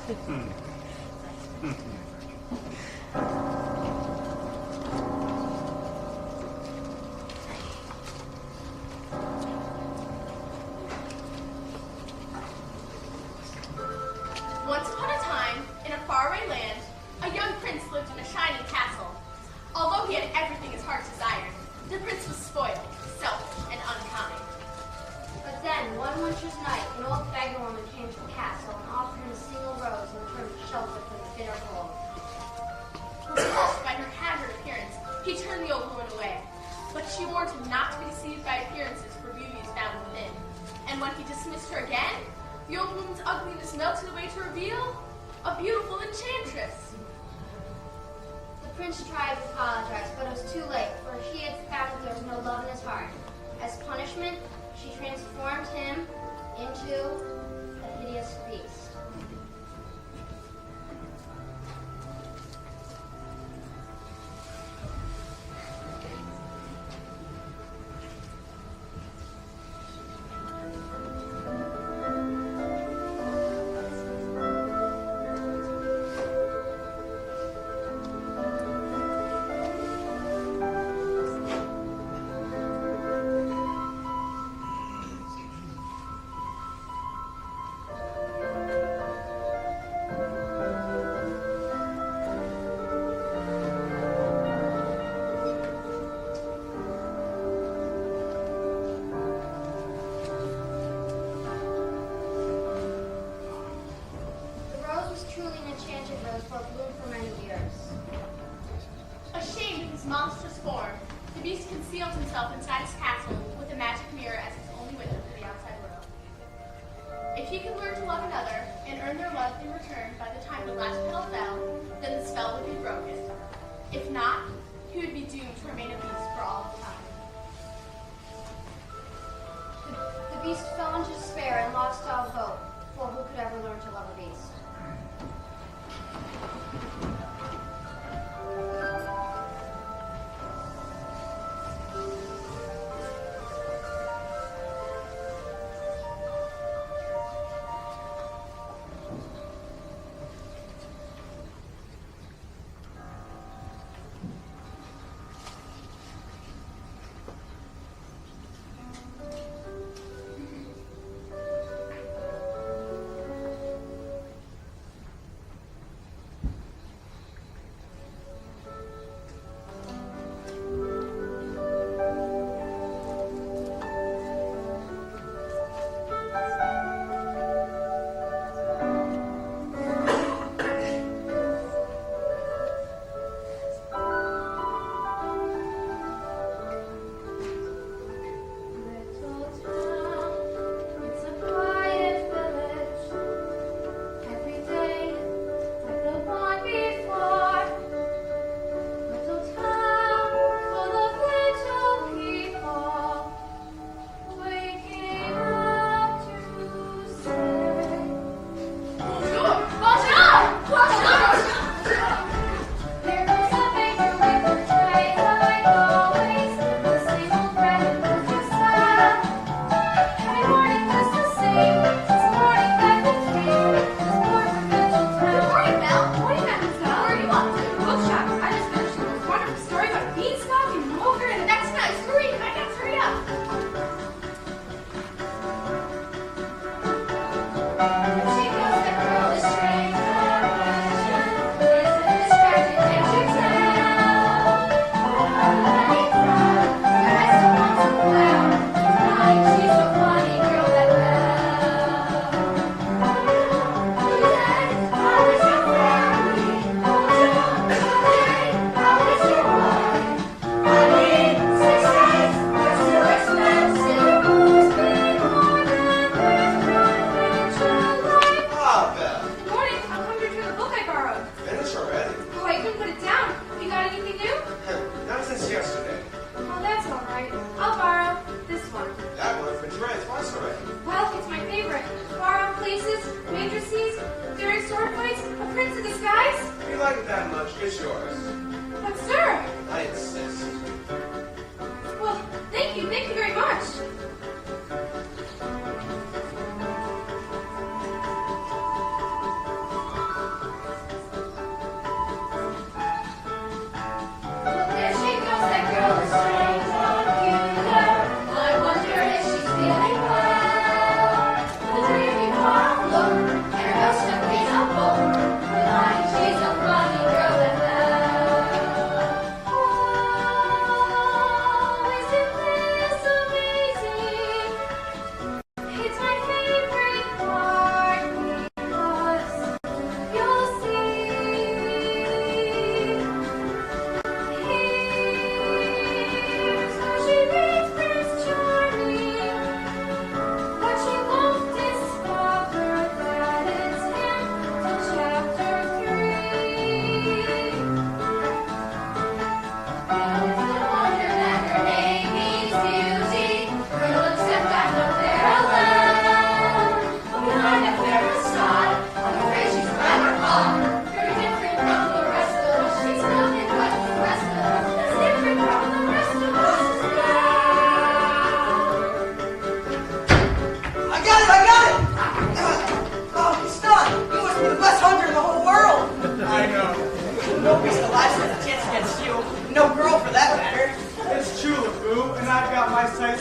Once upon a time, in a faraway land, a young prince lived in a shining castle. Although he had everything his heart desired, the prince was spoiled, selfish, and unkind. But then, one winter's night, an old beggar woman came to the castle and offered him a single rose in return for shelter from the bitter cold. Repulsed by her haggard appearance, he turned the old woman away. But she warned him not to be deceived by appearances, for beauty is found within. And when he dismissed her again, the old woman's ugliness melted away to reveal a beautiful enchantress. The prince tried to apologize, but it was too late, for he had found that there was no love in his heart. As punishment, she transformed him into a hideous beast. Ashamed of his monstrous form, the beast concealed himself inside his castle with a magic mirror as his only window to the outside world. If he could learn to love another and earn their love in return by the time the last petal fell, then the spell would be broken. If not, he would be doomed to remain a beast for all of time. The beast fell into despair and lost all hope, for who could ever learn to love a beast?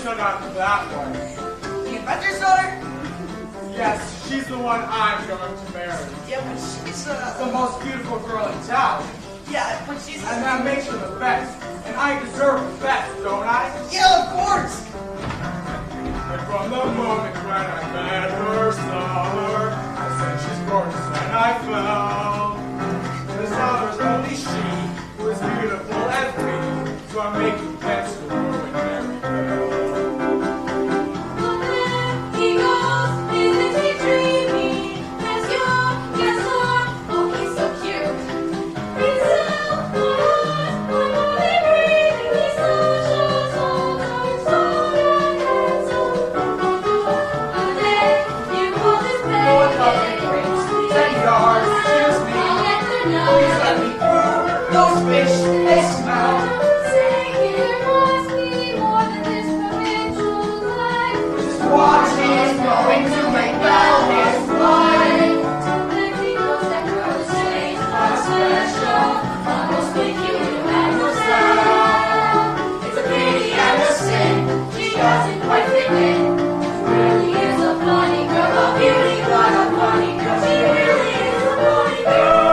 no, not that one. The inventor's daughter? Yes, she's the one I'm going to marry. Yeah, but she's, The most beautiful girl in town. yeah, but she's, And that makes her the best. And I deserve the best, don't I? yeah, of course. And from the moment when I met her, saw her, I said she's gorgeous and I fell. The there's only she who is beautiful as me, so I'm making plans to ruin Mary Bell. Well, there he goes, isn't he dreamy? As young, yes, Lord, oh, he's so cute. He's so wise, I'm only breathing. He's such a soul, so and handsome. And there you call this No one comes in drinks. 10 yards, excuse me. I'll let her know. Please let me through. Those fish, they smell. Saying there must be more than this provincial life. Just watch me, it's going to make Bell his wife. Till then he knows that girls change are special. Almost think you and yourself. It's a pity and a sin. She doesn't quite fit in. Really is a funny girl, a beauty, but a funny girl. She really is a funny girl.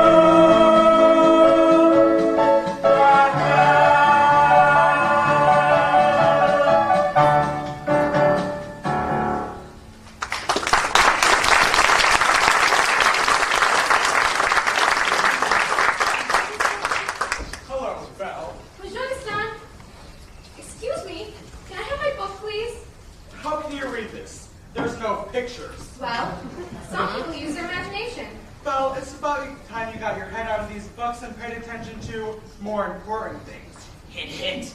Hello, Belle. Monsieur, excuse me. Can I have my book, please? How can you read this? There's no pictures. Well, some people use their imagination. Belle, it's about time you got your head out of these books and paid attention to more important things. Hint, hint.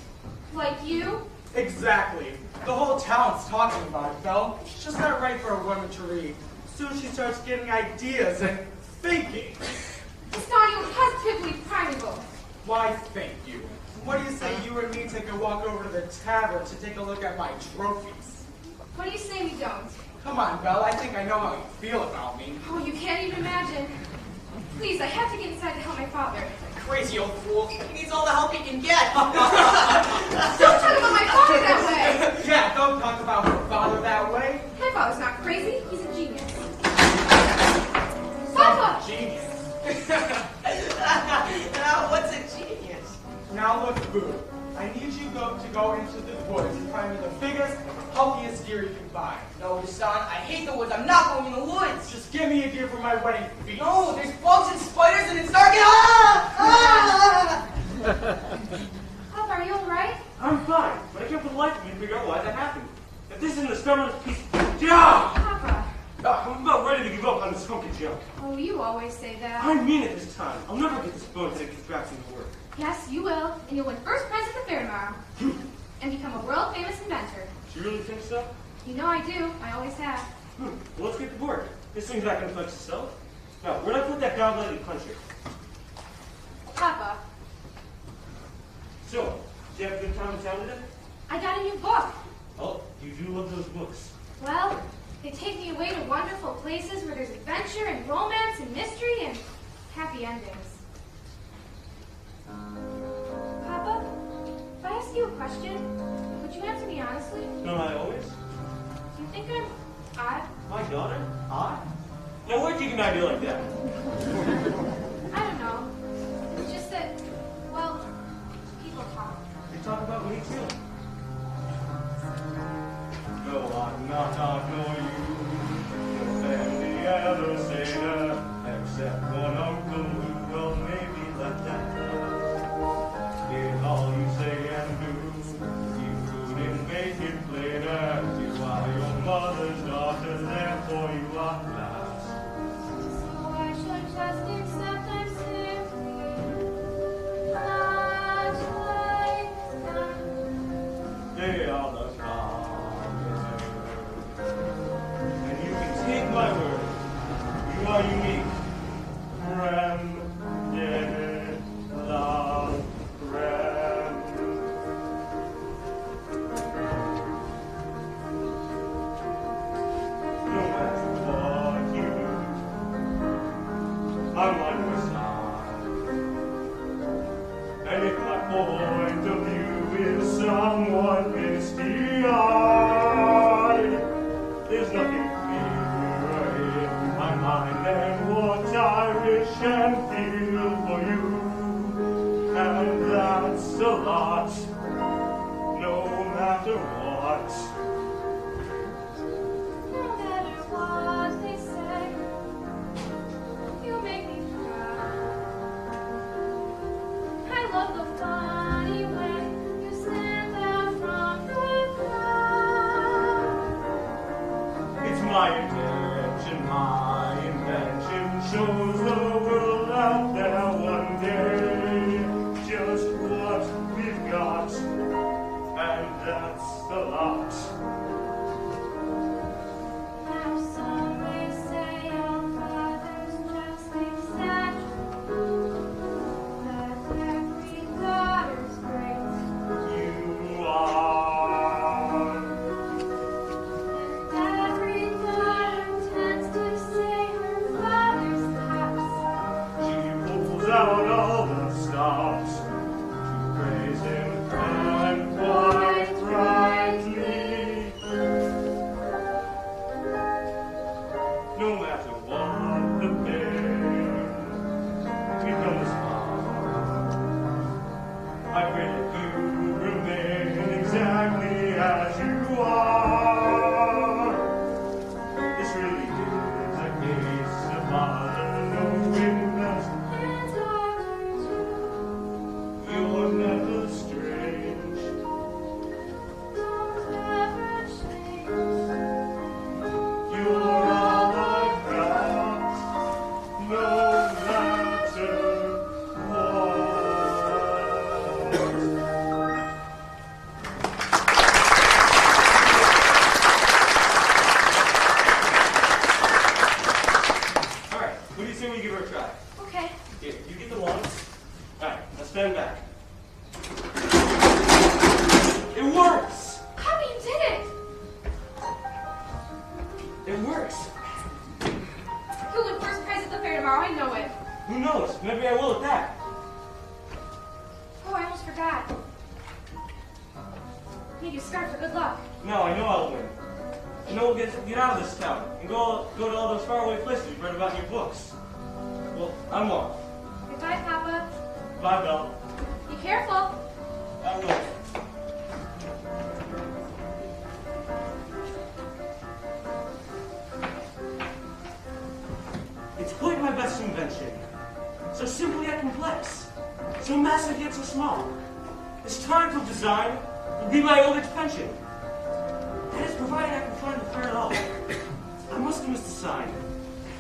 Like you? Exactly. The whole town's talking about it, Belle. It's just not right for a woman to read. Soon she starts getting ideas and thinking. It's not even positively primeval. Why, thank you. What do you say you and me take a walk over to the tavern to take a look at my trophies? What do you say we don't? Come on, Belle. I think I know how you feel about me. Oh, you can't even imagine. Please, I have to get inside to help my father. Crazy old fool. He needs all the help he can get. Don't talk about my father that way. Yeah, don't talk about her father that way. My father's not crazy. He's a genius. Some Papa! genius. Now, what's a genius? Now look, Boo. I need you to go into the woods and find me the biggest, healthiest deer you can find. No, son, I hate the woods. I'm not going in the woods. Just give me a deer for my wedding feast. No, there's bugs and spiders and it's dark and ah! Papa, are you alright? I'm fine, but I can't for the life of me figure out why that happened. If this isn't the stubbornest piece of junk! Papa. I'm about ready to give up on this funky junk. Oh, you always say that. I mean it this time. I'll never get this bone that gets back to work. Yes, you will. And you'll win first prize at the fair tomorrow. And become a world famous inventor. She really thinks so? You know I do. I always have. Well, let's get to work. This thing's not going to fix itself. Now, where'd I put that goblet puncher? Papa, So, did you have a good time in town today? I got a new book. Oh, you do love those books. Well, they take me away to wonderful places where there's adventure and romance and mystery and happy endings. Papa, if I ask you a question, would you answer me honestly? Don't I always? Do you think I'm odd? My daughter? I? Now, where'd you get an idea like that? I don't know. It's just that, well, people talk. They talk about me too. No, I'm not know you. No family ever say that, except one uncle who will maybe let that pass. In all you say and do, you couldn't make it plain as you are your mother's daughter, therefore you are last. So I should just accept I'm simply not like them. They are the common. And you can take my word. You are unique. Creme de la creme. No matter what you do, I'm on your side. And if my point of view is somewhat misty-eyed. There's nothing clearer in my mind than what I wish and feel for you. And that's a lot, no matter what. No matter what they say, you make me cry. I love the funny way you stand out from the crowd. It's my invention shows the world out there one day just what we've got, and that's a lot. Now some may say our father's just exact, that every daughter's great, You are. and every daughter tends to say her father's tops. She pulls out all the stops to praise him, and quite rightly. No matter what the pain, we've come this far. I pray that you remain exactly as you are. This really is a case of father knowing that And daughter too, you're never strange. don't ever change. You're all I've got, no matter what. All right, what do you say we give her a try? Okay. Here, you get the ones. All right, now stand back. It works! Happy you did it! It works. You'll win first prize at the fair tomorrow, I know it. Who knows? Maybe I will at that. Oh, I almost forgot. Need your scarf for good luck. No, I know I'll win. I know we'll get out of this town and go to all those faraway places you've read about in your books. Well, I'm off. Goodbye, Papa. Bye, Belle. Be careful. I will. It's quite my best invention. So simple yet complex. So massive yet so small. This triumph of design will be my old age pension. That is provided I can find the fair at all. I must have missed a sign.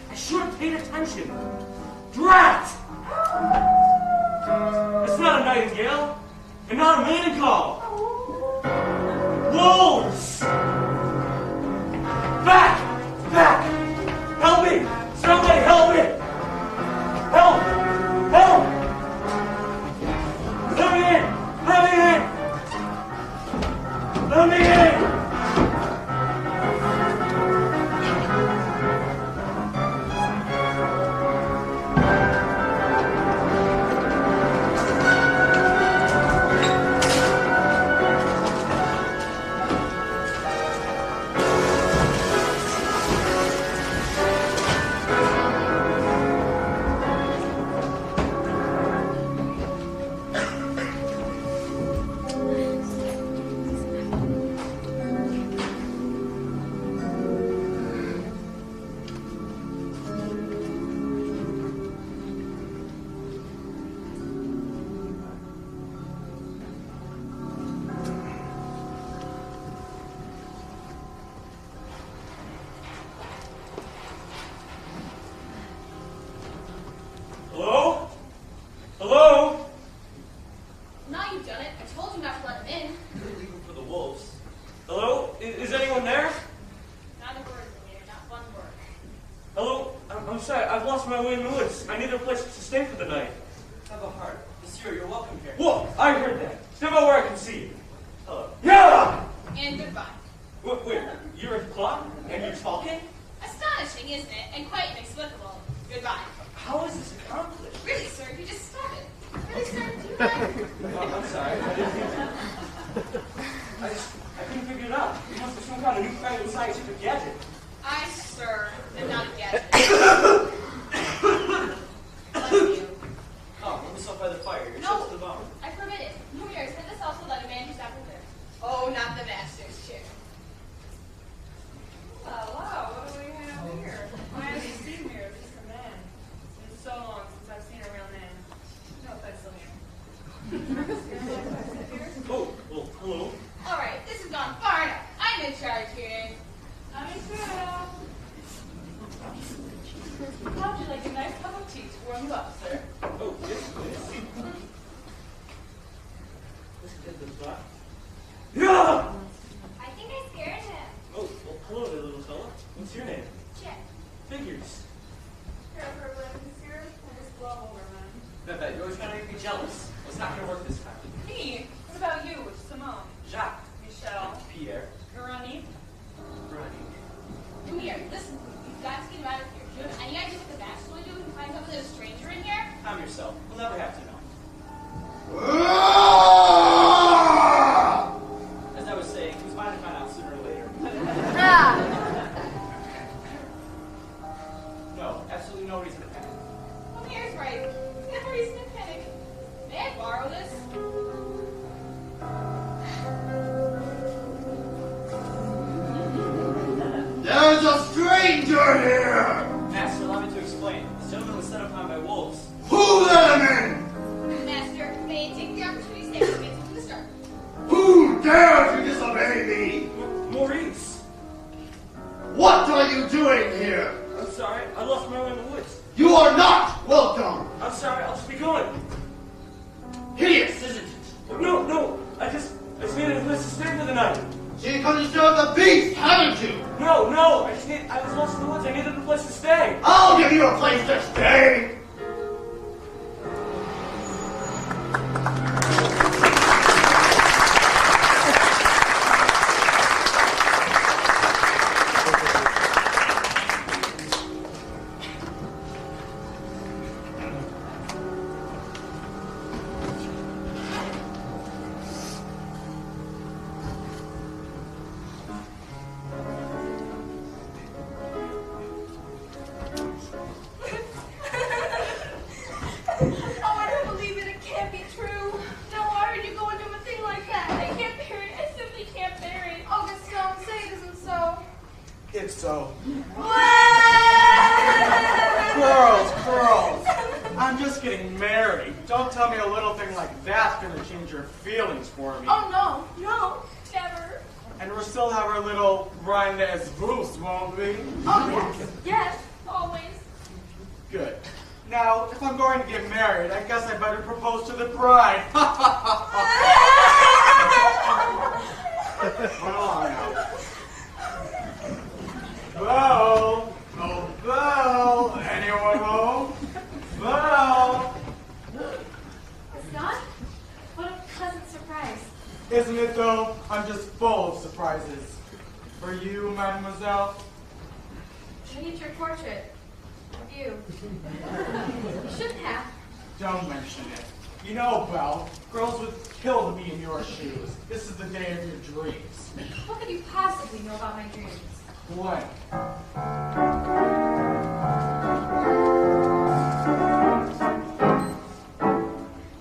I should have paid attention. Drat! It's not a nightingale, and not a maiden call. Wolves! Back! Back! Help me! Somebody help me! Help! Help! Let me in! Let me in! Let me in! Hello? Hello? Now you've done it. I told you not to let him in. Leave him for the wolves. Hello? Is anyone there? Not a word, Lumiere, not one word. Hello? I'm sorry, I've lost my way in the woods. I need a place to stay for the night. Have a heart. Monsieur, you're welcome here. Whoa! I heard that. Step out where I can see you. Hello. Yeah! And goodbye. Wait, you're a clock? And you're talking? Astonishing, isn't it? And quite inexplicable. Goodbye. How is this accomplished? Really, sir, you just started. Really, sir, do you mind? I'm sorry. I didn't mean to. warm you up, sir. Oh, yes, please. Let's get this back. Yeah! I think I scared him. Oh, well, hello there, little fella. What's your name? Chip. Figures. Forever living here, I just blow over, man. Bet, you're always trying to make me jealous. Well, it's not going to work this time. Me? What about you? Simone? Jacques. Michelle? Pierre. Veronique? Ronnie. Come here, listen, you've got to get him out of here. Do you have any idea what the bachelor do and find out there's a stranger in here? Calm yourself. We'll never have to know. As I was saying, he was bound to find out sooner or later. No, absolutely no reason to panic. Well, here's right. No reason to panic. May I borrow this? There's a stranger here! Master, allow me to explain. This gentleman was set upon by wolves. Who let him in? Master, may I take the opportunity to stay with me from the start? Who dares to disobey me? Maurice! What are you doing here? I'm sorry, I lost my way in the woods. You are not welcome! I'm sorry, I'll just be going. Hideous, isn't it? No, I just needed a place to stay for the night. So you couldn't serve the beast, haven't you? No, I was lost in the woods, I needed a place to stay. I'll give you a place to stay! Oh, I don't believe it. It can't be true. Now, why would you go and do a thing like that? I can't bear it. I simply can't bear it. Oh, Gaston, say it isn't so. It's so. What? Girls, I'm just getting married. Don't tell me a little thing like that's gonna change your feelings for me. Oh, no, never. And we'll still have our little rendezvous, won't we? Oh, yes, always. Good. Now, if I'm going to get married, I guess I better propose to the bride. Run along now. Belle! Oh, Belle! Anyone home? Belle! Gaston? What a pleasant surprise. Isn't it though? I'm just full of surprises. For you, mademoiselle? I need your portrait. Of you. You shouldn't have. Don't mention it. You know, Belle, girls would kill to be in your shoes. This is the day of your dreams. What could you possibly know about my dreams? Blank.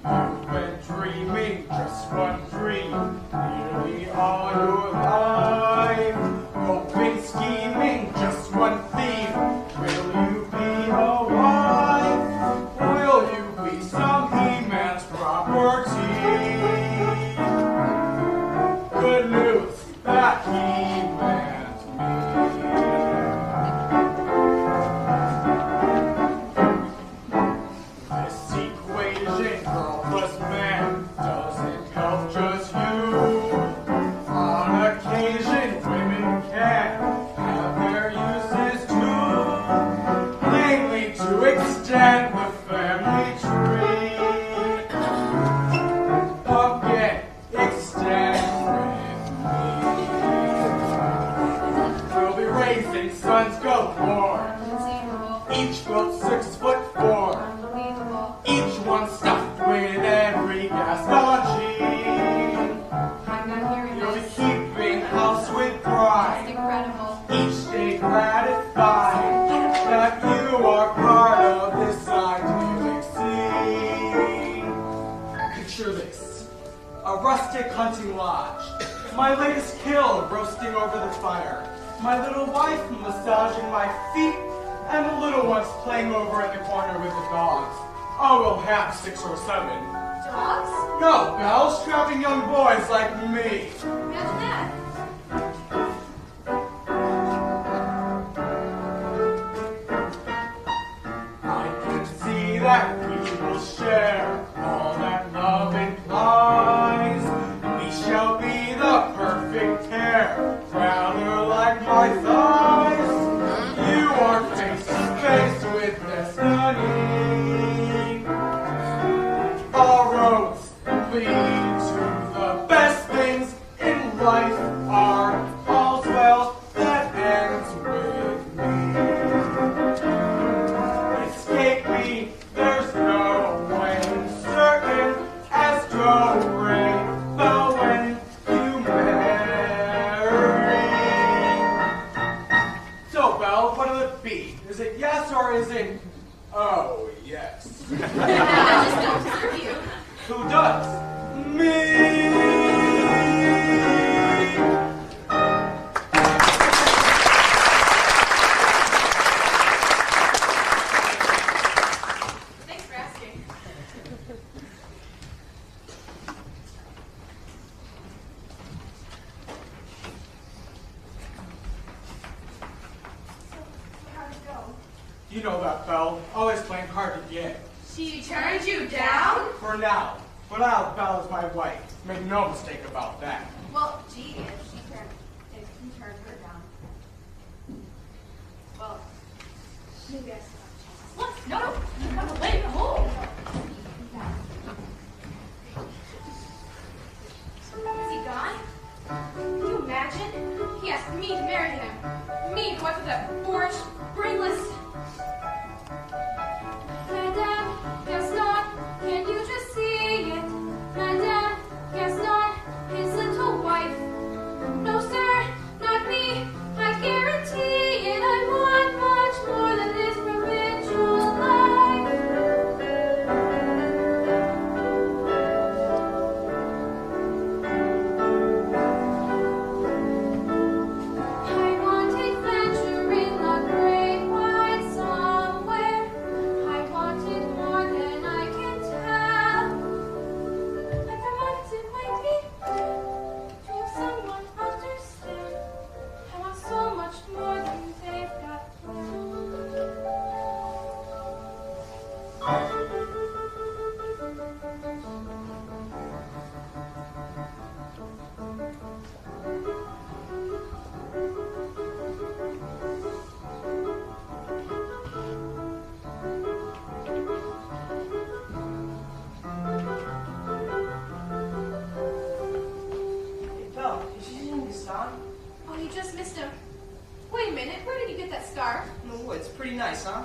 You've been dreaming just one dream, nearly all your life. Hoping, scheming, just one theme. Will you be a wife? Will you be some He-Man's property? Good news, that He-Man's me. This equation, girl plus man, doesn't help just you. On occasion, women can have their uses too, mainly to extend the family tree. Again, extend with me. We'll be raising sons galore, Conceivable. each built 6'4". Unbelievable. Each one stuffed with every Gaston gene. I'm not hearing You'll be this. keeping house with It's pride. incredible. Each day gratified that you are part of this idyllic scene. Picture this. A rustic hunting lodge. My latest kill roasting over the fire. My little wife massaging my feet. And the little ones playing over in the corner with the dogs. Oh, we'll have 6 or 7. Dogs? No, Belle, strapping young boys like me. Imagine that. I can see that we will share all that love implies. We shall be the perfect pair, rather like my thighs. You are face to face with destiny. All roads lead to the best things in life are all's well that ends with me. Escape me, there's no way certain as rainbow when you marry. So, Belle, what'll it be? Is it yes or is it oh, yes? I just don't deserve you. Who does? Me! Thanks for asking. So how'd it go? You know that, Belle. Always playing hard to get. She turned you down? For now. But now Belle is my wife. Make no mistake about that. Well, gee, if you turned her down. Well, maybe I still have a chance. What? No, come away, home. Is he gone? Can you imagine? He asked me to marry him. Me, who went to that boorish, brainless. Madame, guess not. Can you just see it? Madame, guess not. His little wife. No, sir, not me. I guarantee it. I want much more than this provincial life. I want adventure in the great wide somewhere. I want it more than I can tell. I want it might be to have someone understand. I want so much more than they've got Hey, Belle, did you sing this song? Oh, you just missed him. Wait a minute, where did you get that scarf? In the woods. Pretty nice, huh?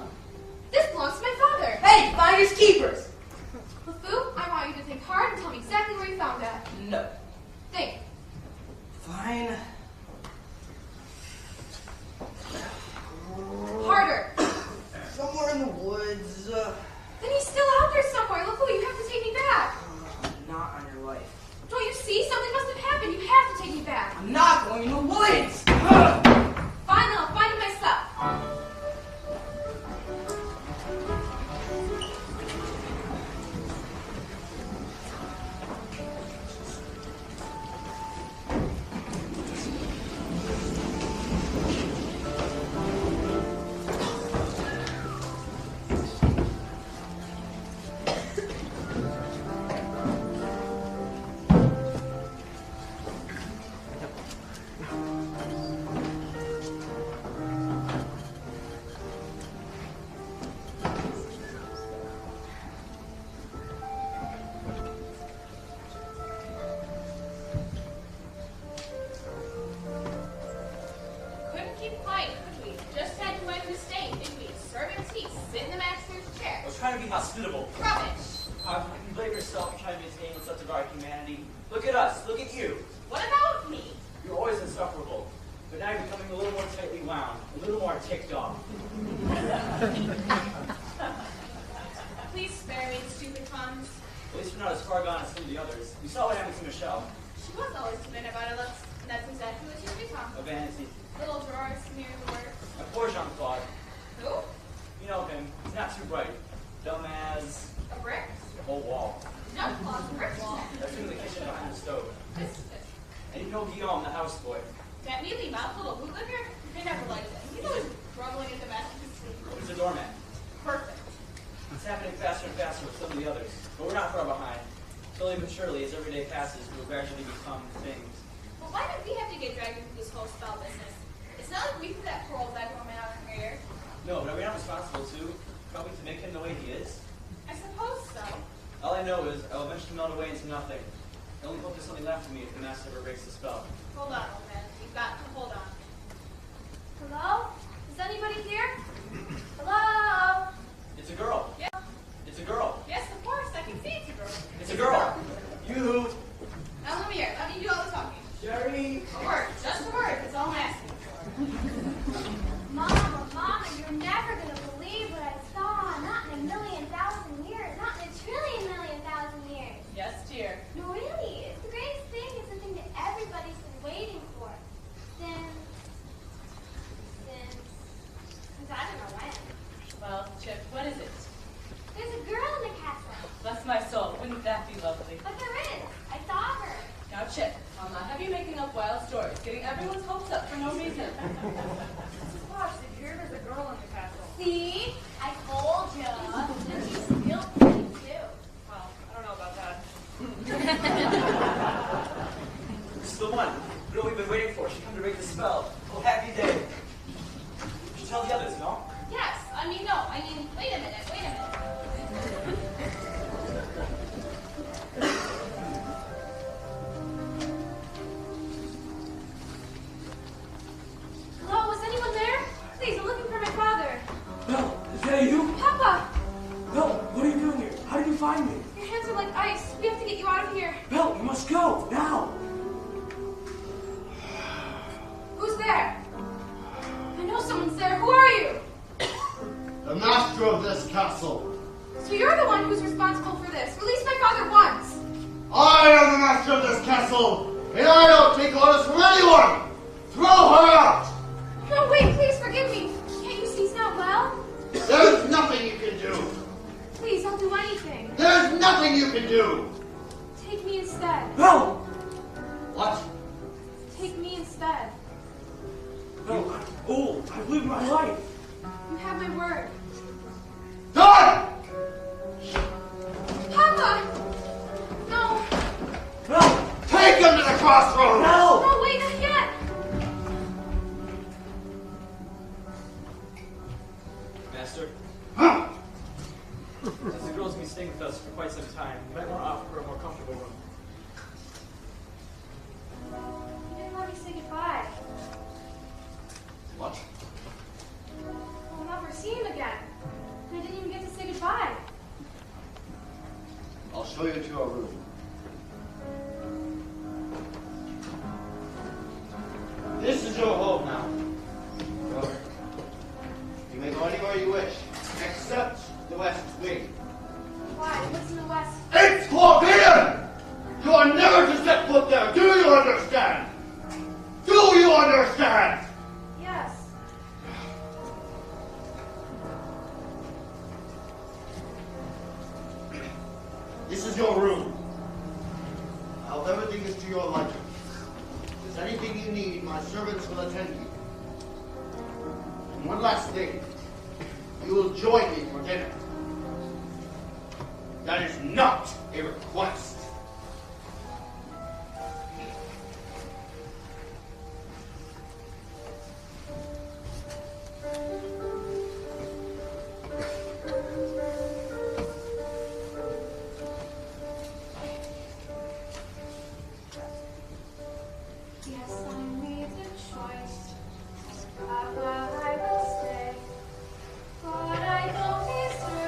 This belongs to my father. Hey, finders keepers! LeFou, I want you to think hard and tell me exactly where you found that. No. Think. Fine. Harder. Somewhere in the woods. Then he's still out there somewhere. LeFou, you have to take me back. Not on your life. Don't you see? Something must have happened. You have to take me back. I'm not going in the woods! Fine, then I'll find it myself. Couldn't keep quiet, could we? Just had to wait in the state, didn't we? Serve your tea, sit in the master's chair. I was trying to be hospitable. Rubbish. You blame yourself for trying to maintain with such a our humanity. Look at us. Look at you. What about me? You're always insufferable. But now you're becoming a little more tightly wound, a little more ticked off. Please spare me, stupid puns. At least you're not as far gone as some of the others. You saw what happened to Michelle. She was always timid about her looks, and that's exactly what she's become. A vanity. Little drawers smeared with words. My poor Jean-Claude. Who? You know him. He's not too bright. Dumb as A brick? the whole wall. No, claws, a brick wall. That's in the kitchen behind the stove. This is it. And you know Guillaume, the houseboy. That mealy mouthed little bootlicker? I never liked him. He's always grumbling at the mess of his sleep. He's a doorman. Perfect. It's happening faster and faster with some of the others, but we're not far behind. Slowly but surely, as every day passes, we will gradually become things. Well, why did we have to get dragged into this whole spell business? It's not like we threw that poor old beggar woman out of her hair. No, but are we not responsible too? Probably to make him the way he is? I suppose so. All I know is I'll eventually melt away into nothing. I only hope there's something left for me if the master ever breaks the spell. Hold on, old man. You've got to hold on. Hello? Is anybody here? Hello? It's a girl. Yeah. It's a girl. Yes, of course. I can see it's a girl. It's a girl. You. Now let me hear. Let me do all the talking. Jerry. A word. Just a word. That's all I'm asking for. Mama, you're never going to believe what I saw. Not in a million thousand years. Not in a trillion million thousand years. Yes, dear. No, really. It's the greatest thing. It's the thing that everybody's been waiting for. Since I don't know when. Well, Chip, what is it? There's a girl in the castle. Bless my soul, wouldn't that be lovely? But there is. I saw her. Now, Chip, I'll not have you making up wild stories, getting everyone's hopes up for no reason. Mrs. Fox, did you hear there's a girl in the castle? See? I told you. And she's real pretty, too. Well, I don't know about that. This is the one. The girl we've been waiting for. She come to break the spell. Oh, happy day. You should tell the others, no? Yes. Wait a minute. Hello, is anyone there? Please, I'm looking for my father. Belle, is that you? Papa! Belle, what are you doing here? How did you find me? Your hands are like ice. We have to get you out of here. Belle, you must go, now! Who's there? I know someone's there. Who are you? The master of this castle. So you're the one who's responsible for this. Release my father once. I am the master of this castle, and I don't take orders from anyone. Throw her out. No, wait, please forgive me. Can't you see he's not well? There's nothing you can do. Please, I'll do anything. There's nothing you can do. Take me instead. Belle! What? Take me instead. Belle, I'm old. I've lived my life. You have my word. Done! Papa! No. Belle! Take him to the crossroads! Belle! No, wait, not yet. Master, Huh? as the girl's been staying with us for quite some time, you might want to offer her a more comfortable room. You didn't let me say goodbye. What? I'll never see him again. And I didn't even get to say goodbye. I'll show you to our room. This is your home now. Go. You may go anywhere you wish, except the west wing. Why? What's in the west? It's forbidden! You are never to set foot there. Do you understand? Do you understand? Yes. This is your room. I hope everything is to your liking. If there's anything you need, my servants will attend you. And one last thing. You will join me for dinner. That is not a request. Yes, I made the choice. Papa, I will stay. But I don't deserve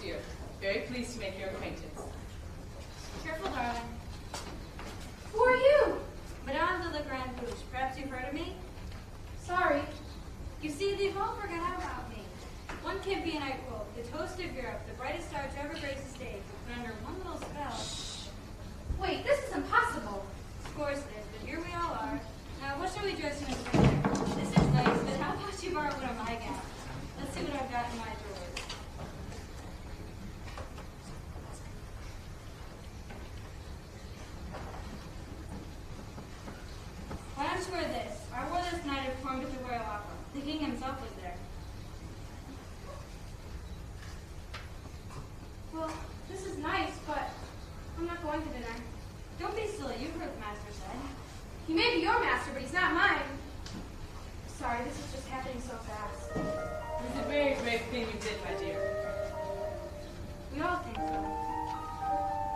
dear. Very pleased to make your acquaintance. Careful, darling. Who are you? Madame de la Grande Bouche. Perhaps you've heard of me? Sorry. You see, they've all forgotten about me. One Campionite quote, the toast of Europe, the brightest star to ever grace the stage, but under one little spell. Wait, this is impossible. Of course it is, but here we all are. Now, what shall we dress you in for? This is nice, but how about you borrow one of my gowns? Let's see what I've got in my drawers. Why don't you wear this? I wore this night I performed at the Royal Opera. The king himself was there. Well, this is nice, but I'm not going to dinner. Don't be silly, you've heard the master said. He may be your master, but he's not mine. Sorry, this is just happening so fast. It was a very brave thing you did, my dear. We all think so.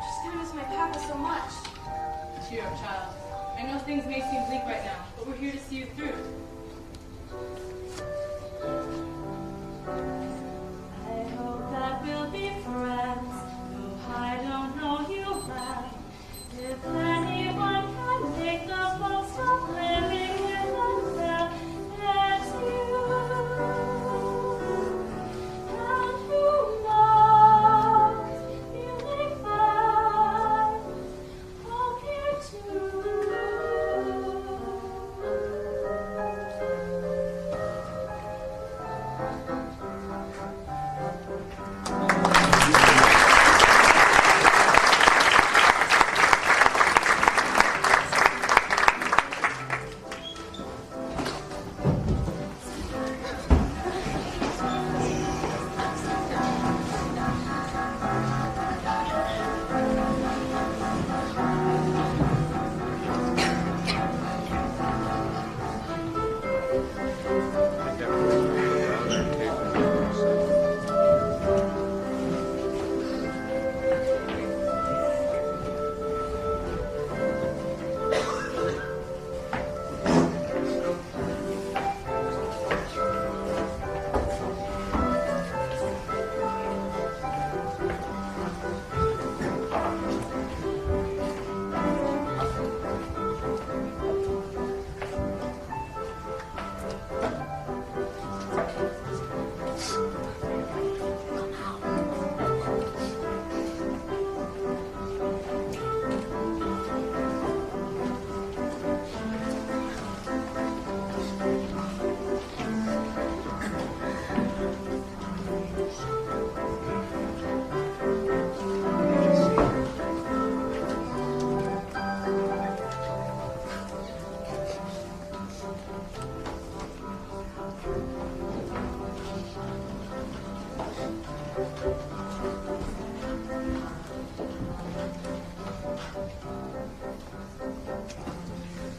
She's gonna miss my papa so much. Cheer up, child. I know things may seem bleak right now, but we're here to see you through. I hope that we'll be friends, though I don't know you well. If anyone can make the most of living in a cell, it's you. And who knows, you may find hope here too.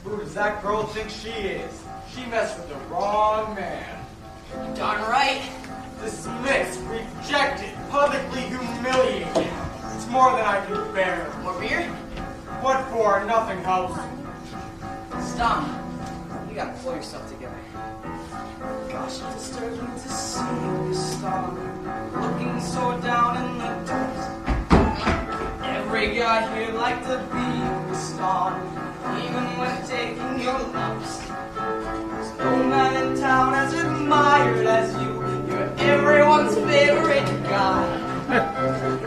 Who does that girl think she is? She messed with the wrong man. Darn right. Dismissed, rejected, publicly humiliated. It's more than I can bear. More beer? What for? Nothing helps. Stop. You gotta pull yourself together. Gosh, it disturbs me to see you stop looking so down in the dumps. Every guy here like to be a star, even when taking your lumps. There's no man in town as admired as you. You're everyone's favorite guy.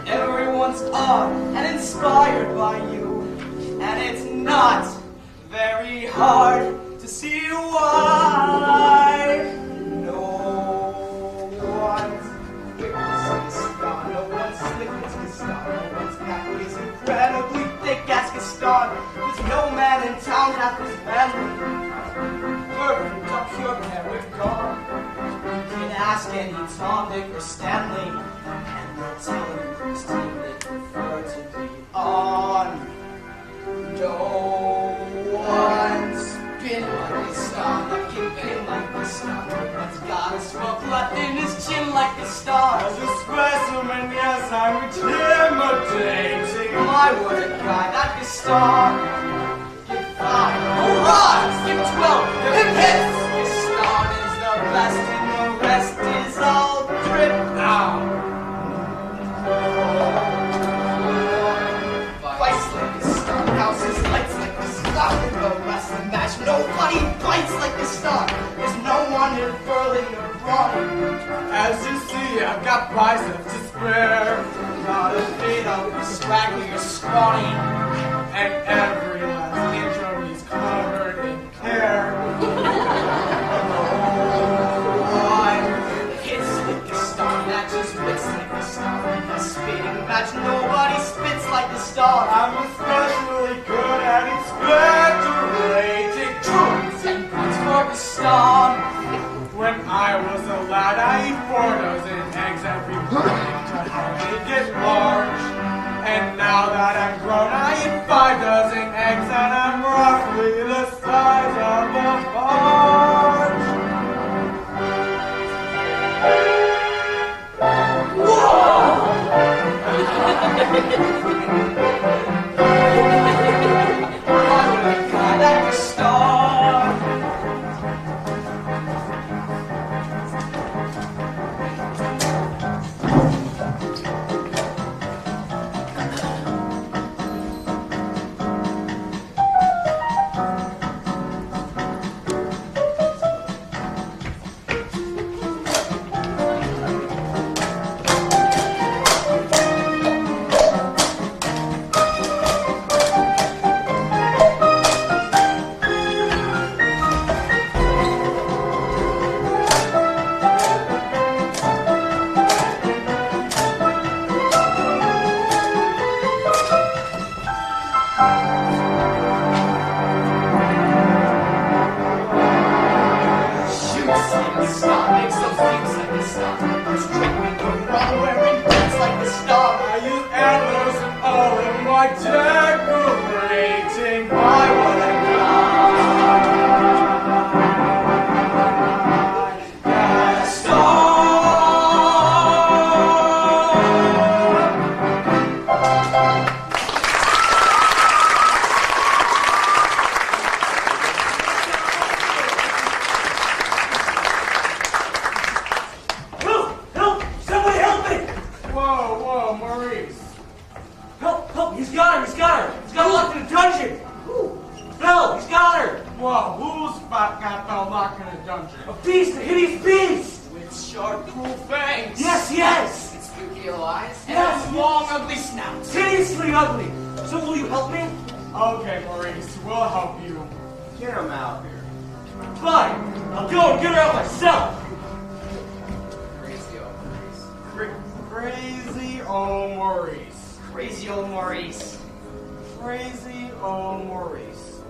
Everyone's awed and inspired by you. And it's not very hard to see why. No one's quick as Gaston. No one's slick as Gaston. No one's back is incredibly thick as Gaston. There's no man in town half his manly. Perfect, a pure paragon. You can ask any Tom, Dick, or Stanley, and they'll tell you whose team they prefer to be on. No one's been like this star, like you've been like this star. No one's got a smoke left in his chin like the stars. As a specimen, yes, I'm intimidating. My word, a guy like a star. Give 5, hurrah! Give 12, hip hip! This star is the best, and the rest is all drip. Now, got biceps to spare. Not a bit of scraggly or scrawny. And every last inch of he's covered in hair. It's like the star that just spits like the star. A spitting match, nobody spits like the star. I'm especially good at expectorating truths. 10 points for the star. When I was a lad, I eat 4 dozen eggs every morning to help me get large. And now that I'm grown, I eat 5 dozen eggs, and I'm roughly the size of a barge. I like the star. Decorating my Help! Somebody help me! Whoa, Maurice. Help! He's got her! He's got her locked in a dungeon! Belle, he's got her! Whoa, who's got Belle locked in a dungeon? A beast, a hideous beast! with sharp, cruel fangs. Yes! And spooky yellow eyes. Yes. And a long, ugly snout. Hideously ugly! So will you help me? Okay, Maurice, we'll help you. Get him out here. Fine! I'll go and get her out myself! Crazy old Maurice. Crazy old Maurice. Crazy old Maurice. Crazy old Maurice.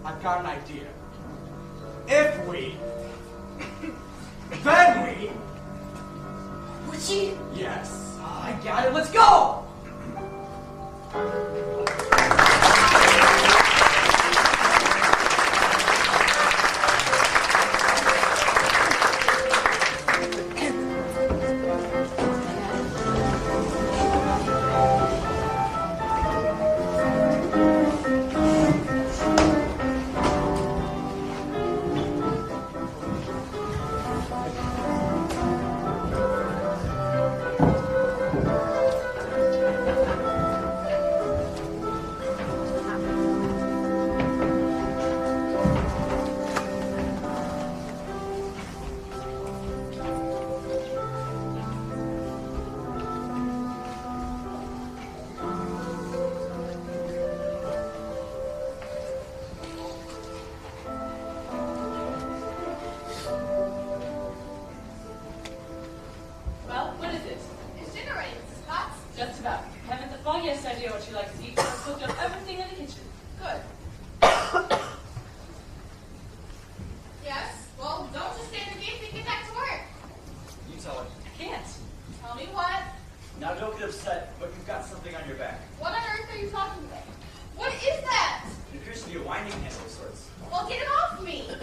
I've got an idea. If we, then we, Would she? yes. I got it. Let's go! Well, what is it? Is dinner ready, Mrs. Potts? Just about. I haven't the foggiest idea what she likes to eat, but I've cooked up everything in the kitchen. Good. Yes? Well, don't just stand and gape and get back to work. You tell her. I can't. Tell me what? Now don't get upset, but you've got something on your back. What on earth are you talking about? What is that? It appears to be a winding handle of sorts. Well, get it off me. It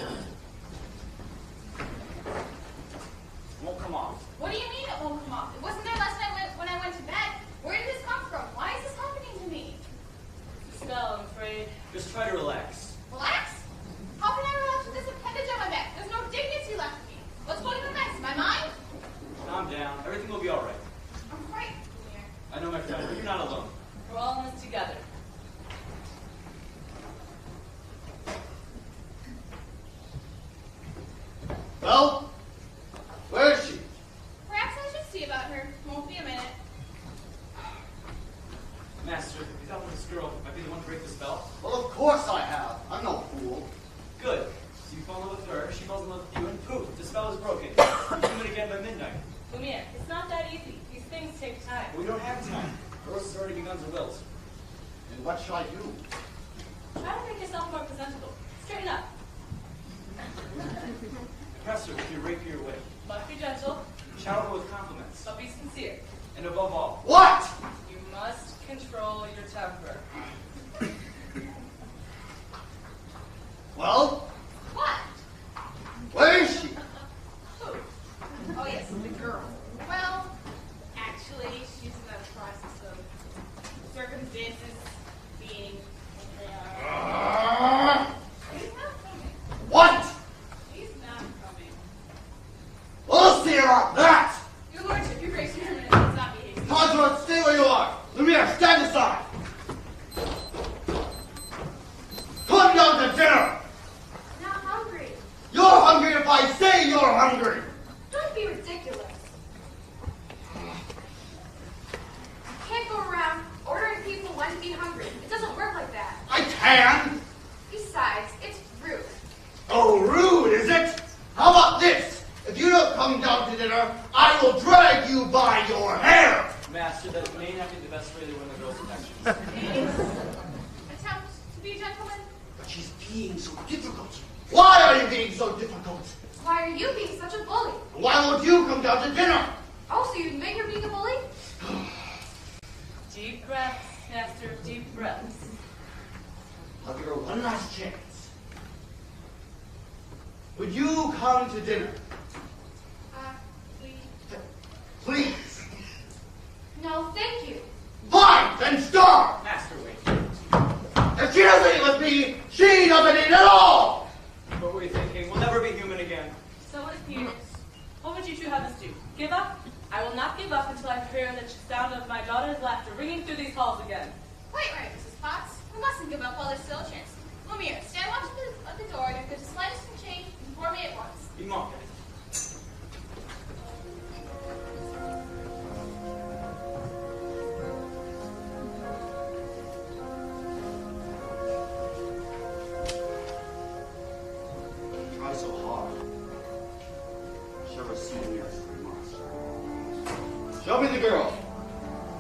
won't come off. What do you mean it won't come off? It wasn't there last night when I went to bed. Where did this come from? Why is this happening to me? It's a spell, I'm afraid. Just try to relax. Relax? How can I relax with this appendage on my back? There's no dignity left in me. What's going on next? My mind? Calm down. Everything will be all right. I'm frightened, Lumiere. I know, my friend, but you're not alone. We're all in this together. Well, where is she? Perhaps I should see about time. We don't have time. The roast has already begun to wilt. And what shall I do? Try to make yourself more presentable. Straighten up. Impress her with your rapier wit. Must be gentle, Shower her with compliments. but be sincere. And above all, What? You must control your temper. Well, What? where is she? Who? Oh, yes, the girl. Well, actually, she's in the process of circumstances being what they are. She's not coming. What? She's not coming. We'll see about that! Your lordship, your grace, your eminence, it's not behaving. Codsworth, stay where you are! Lumiere, stand aside! Come down to dinner! I'm not hungry. You're hungry if I say you're hungry! Don't be ridiculous. You can't go around ordering people when to be hungry. It doesn't work like that. I can! Besides, it's rude. Oh, rude, is it? How about this? If you don't come down to dinner, I will drag you by your hair! Master, that may not be the best way to win the girl's affections. Attempt to be a gentleman. But she's being so difficult. Why are you being so difficult? Why are you being such a bully? Why won't you come down to dinner? Oh, so you admit you're being a bully? Deep breaths, master, deep breaths. I'll give her one last chance. Would you come to dinner? Please. Please. No, thank you. Fine, then starve! Master, wait. If she doesn't eat with me, she doesn't eat at all! What were you thinking? We'll never be human again. So it appears. What would you two have us do? Give up? I will not give up until I hear the sound of my daughter's laughter ringing through these halls again. Wait, Mrs. Potts. We mustn't give up while there's still a chance. Lumiere, stand watch at the door, and if there's the slightest change, inform me at once. Be monk. Try so hard. Shall receive me as we must. Show me the girl.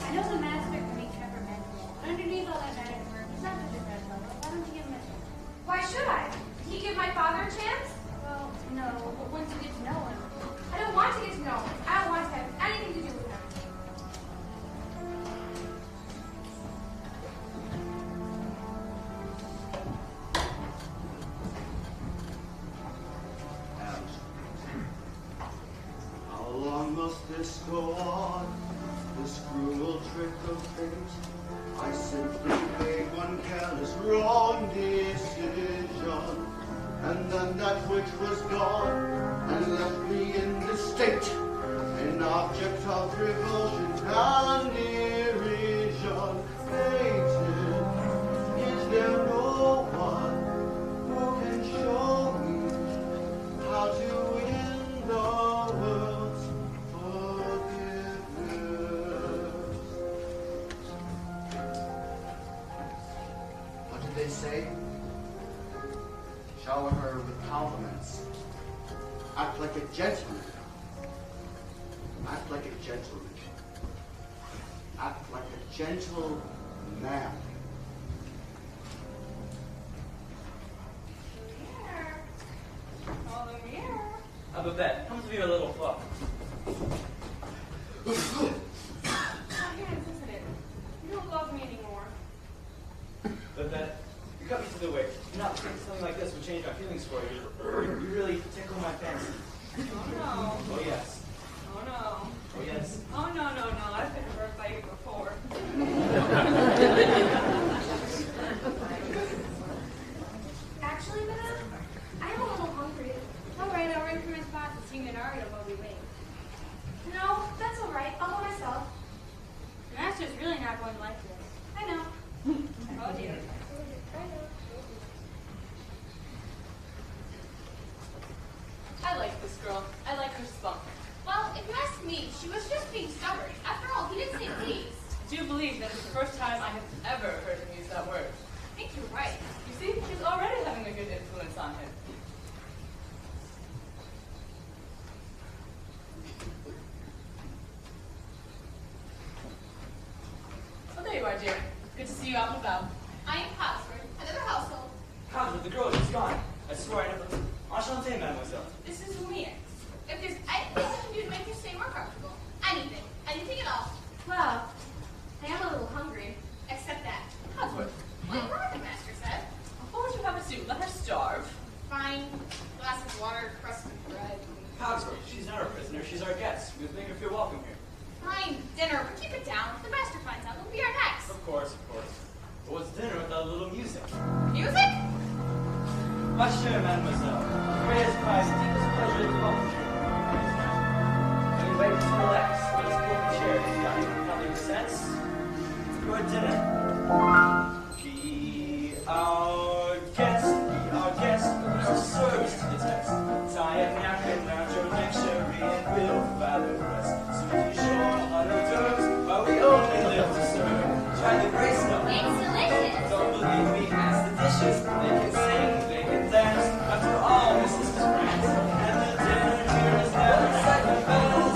I know the master can be temperamental, but underneath all that bad work, he's not such a bad fellow. Why don't you give him a chance? Why should I? Did he give my father a chance? Well, no, but once you get to know him. I don't want to get to know him. I don't want to have anything to do with him. How long must this go on? This cruel trick of fate? I simply made one careless wrong decision, and then that which was gone and left me in this state, an object of revulsion and derision. Satan, is there no one who can show me how to win the world's forgiveness? What did they say? Shower her with compliments. Act like a gentleman. Act like a gentleman. Act like a gentle man. Lumiere. Oh, Lumiere. Babette, come to be a little fuck. Oh, hands, isn't it? You don't love me anymore. Babette, you got me to the way. Not thinking something like this would change my feelings for you. You really tickle my fancy. Oh no. Oh yes. Oh no. Oh yes. Oh no, no, no. I've been hurt by you before. Actually, Madame, I'm a little hungry. All right, I'll ring for Miss Potts and sing an aria while we wait. No, that's all right. I'll go myself. The master's really not going to like this. I know. Oh dear. I like this girl. I like her spunk. Well, if you ask me, she was just being stubborn. After all, he didn't say please. I do believe that it's the first time I have ever heard him use that word. I think you're right. You see, she's already having a good influence on him. dear. Good to see you out and about. I am Cogsworth, another household. Cogsworth, the girl, she's gone. I swear I never... Enchanté, mademoiselle. This is Lumiere. If there's anything I can do to make you stay more comfortable, anything, anything at all, Well, I am a little hungry. except that. Cogsworth, What the master said. why would you have a suit? Let her starve. Fine, glass of water, crust of bread. Cogsworth, she's not our prisoner, she's our guest. We make her feel welcome here. Fine, dinner, but keep it down. If the master finds out, we'll be our next. Of course, of course. But what's dinner without a little music? Music? Ma chère mademoiselle, greatest prize, deepest pleasure is welcome here. When you wait to relax, let us pull up a chair. Got any sense? Your dinner. Be our guest, our service to the test. Tie a napkin round your neck, Sherry, and we'll provide the rest. So you show our hors d'oeuvres, while we only live to serve. Try the grace note. It's delicious. Don't believe me, ask the dishes. They can sing, they can dance. After all, this is just France. And the dinner here is never second best.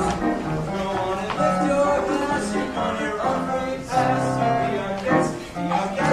Go on and lift your glass. You're on your own free pass. So be our guest, be our guest.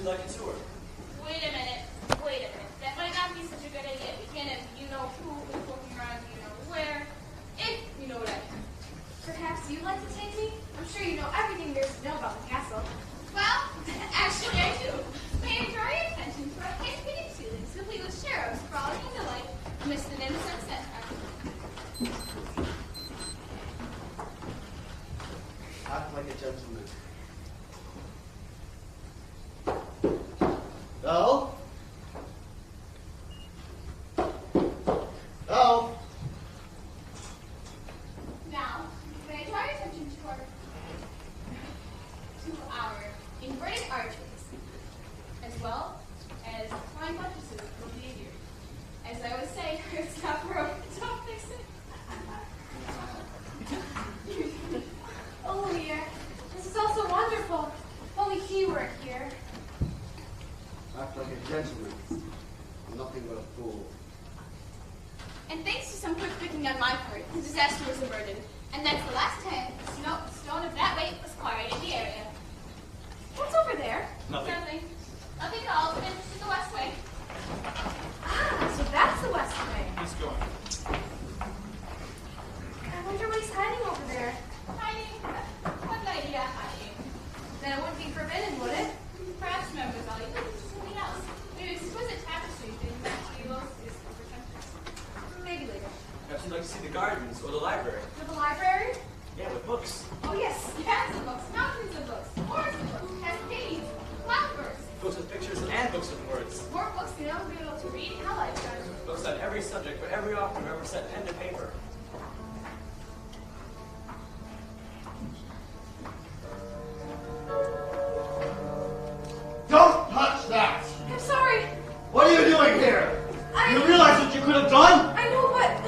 you like a tour? Wait a minute. That might not be such a good idea. We can't have you-know-who looking around you-know-where, if you know what I mean. Perhaps you'd like to take me? I'm sure you know everything there is to know about the castle. Well, actually I do. May I draw your attention to our hand-painted ceilings, complete with cherubs crawling in the light amidst an innocent sunset. Act like a gentleman. Belle? Belle? Now, may I draw your attention to our inverted arches, as well as flying buttresses from the ear. As I always say, it's not broke, don't fix it. Oh, Leah, this is all so wonderful. If only he were here. Act like a gentleman. I'm nothing but a fool. And thanks to some quick thinking on my part, the disaster was averted. And that's the last time a stone of that weight was quarried in the area. What's over there? Nothing. Nothing at all. It's just the west way. Ah, so that's the west way. He's going. I wonder what he's hiding over there. Hiding? What an idea, hiding. Then it wouldn't be forbidden, would it? Perhaps, Mademoiselle, you think it's something else. Maybe exquisite tapestry things that tables is for pretentious. Maybe later. Perhaps you'd like to see the gardens or the library. To the library? Yeah, with books. Oh, yes. Cats of books, mountains of books, forests of books, cascades, cloudbursts. Books with pictures and books with words. More books than I'll be able to read in a lifetime. Books on every subject for every author who ever set pen to paper. Don't touch that! I'm sorry. What are you doing here? You realize what you could have done? I know, but...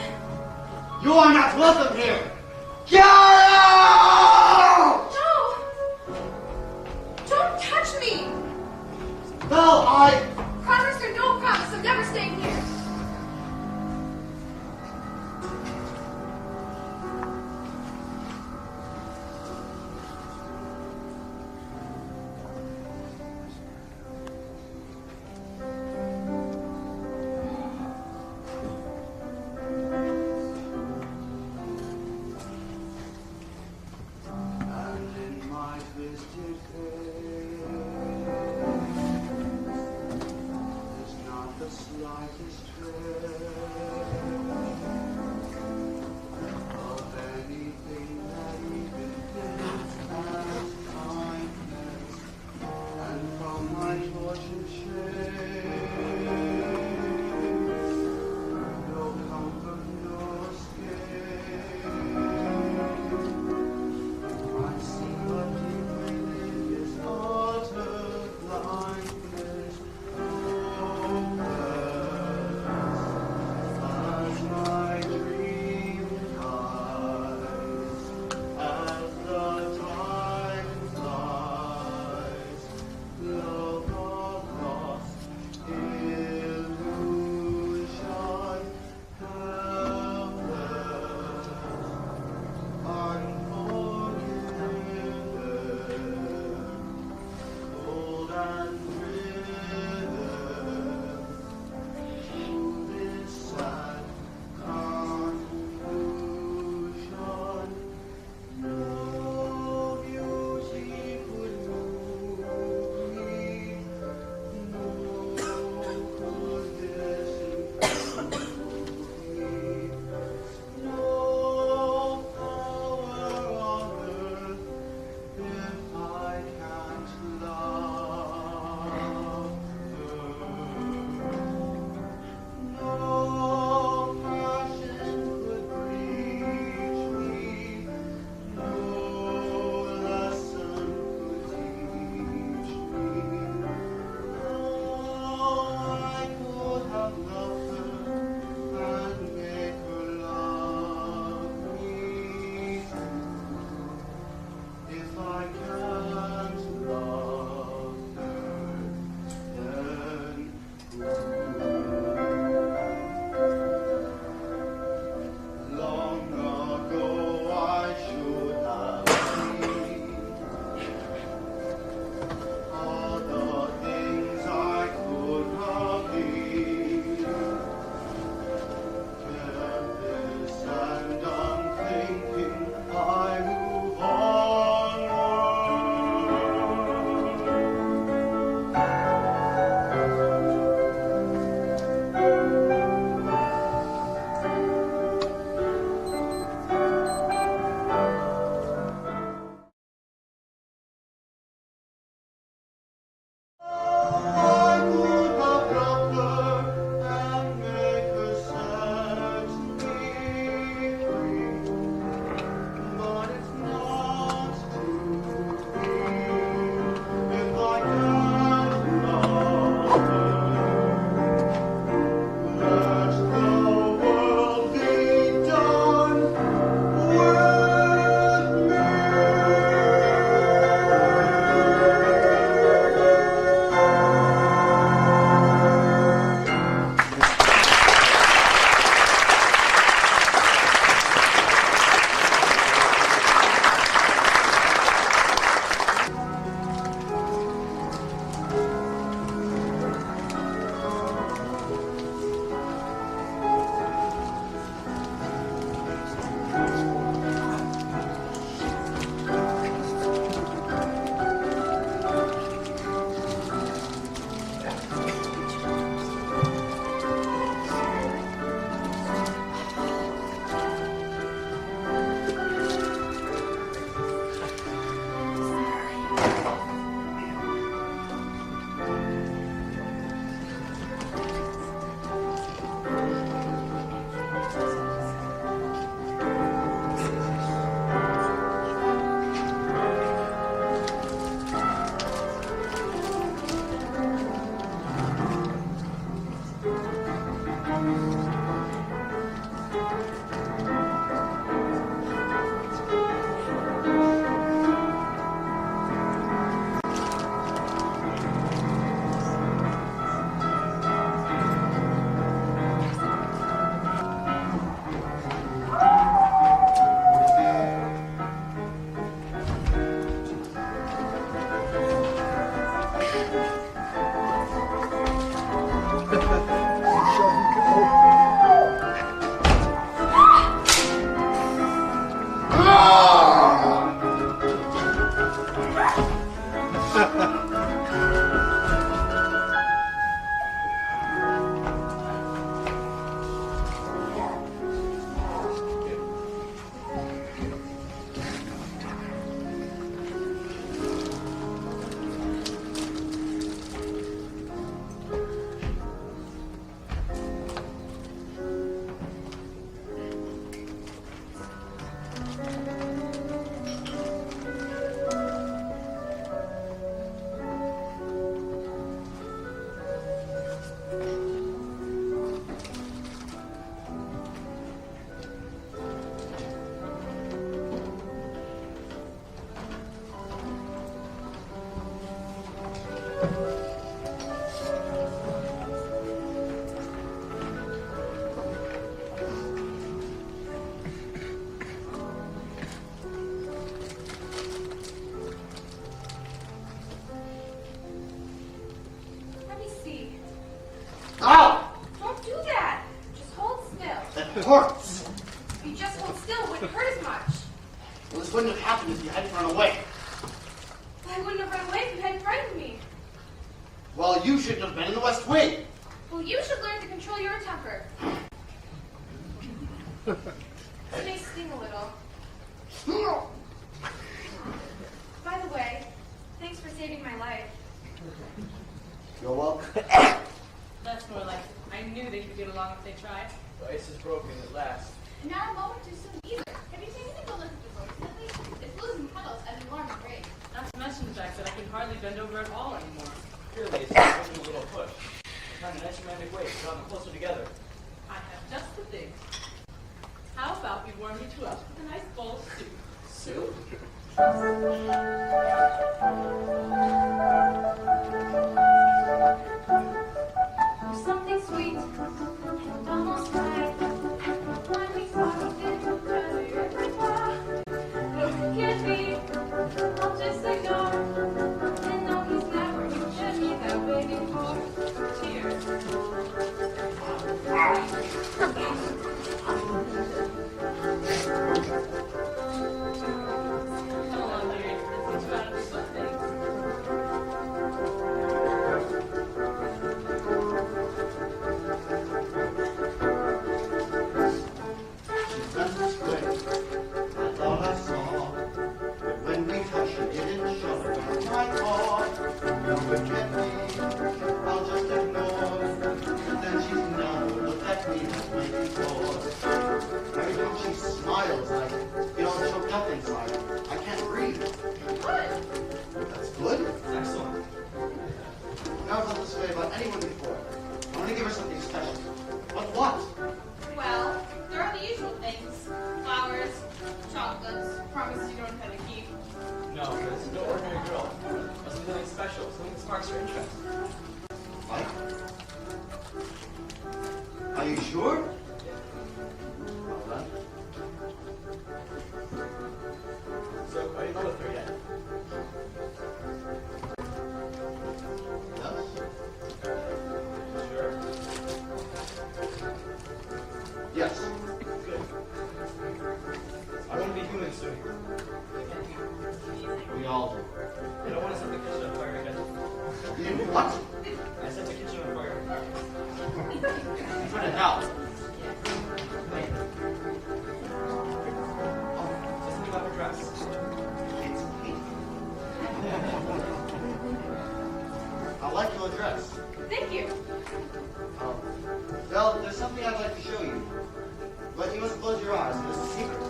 You are not welcome here! Get out! No! Don't touch me! Belle, Promise or no promise, I'm never staying here. Let me see. Ow! Don't do that. Just hold still. That hurts. If you just hold still, it wouldn't hurt as much. Well, this wouldn't have happened if you hadn't run away. I wouldn't have run away if you hadn't frightened me. Well, you shouldn't have been in the West Wing. Well, you should learn to control your temper. It may sting a little. By the way, thanks for saving my life. You're welcome. That's more like it. I knew they could get along if they tried. The ice is broken at last. And not a moment too soon either. Have you taken a good look at the boat lately? It's losing petals at an alarming rate. Not to mention the fact that I can hardly bend over at all anymore. Clearly, it's just a little push. Find an instrumentic way to draw them closer together. I have just the thing. How about we warm you two up with a nice bowl of soup? Soup? There's something sweet and almost right. When we talk of it, look at me, I'll just ignore. And no, he's never should be that way before. Cheers. Come along, dearie. Let's get you out of this foot thing. That's this way. I thought I saw. But when we touched, she didn't show it. My God, look at me. I'll just ignore. And then she's now look at me like before. Every time she smiles, I feel choked up inside. I can't breathe. Good. That's good. Excellent. Never felt this way about anyone before. I want to give her something special. But what? Well, there are the usual things. Flowers, chocolates, promises you don't have to keep. No, this is no ordinary girl. Must be something special, something that sparks her interest. Like? Are you sure? Well then. So, are you not with her yet? Yes? Sure. Yes. Good. I want to be human soon. We all do. I don't want to set the kitchen on fire again. You didn't what? I set the kitchen on fire. Put it out. Wait. Oh, just something about her dress. It's pink. I like your dress. Thank you. Well, there's something I'd like to show you. But you must close your eyes. It's a secret.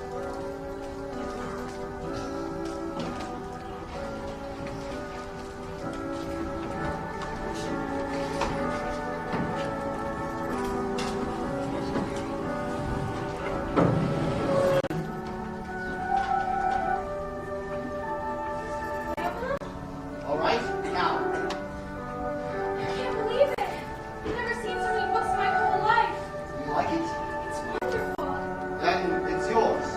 All right, now. I can't believe it. I've never seen so many books in my whole life. You like it? It's wonderful. Then it's yours.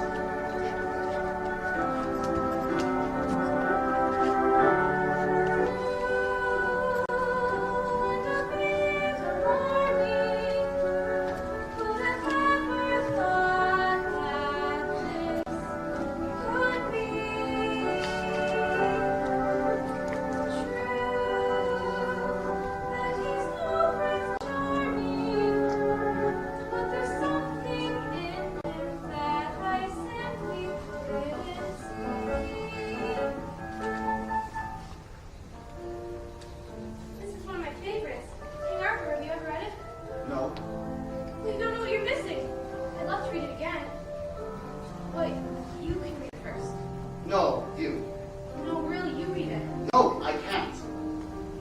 No, I can't.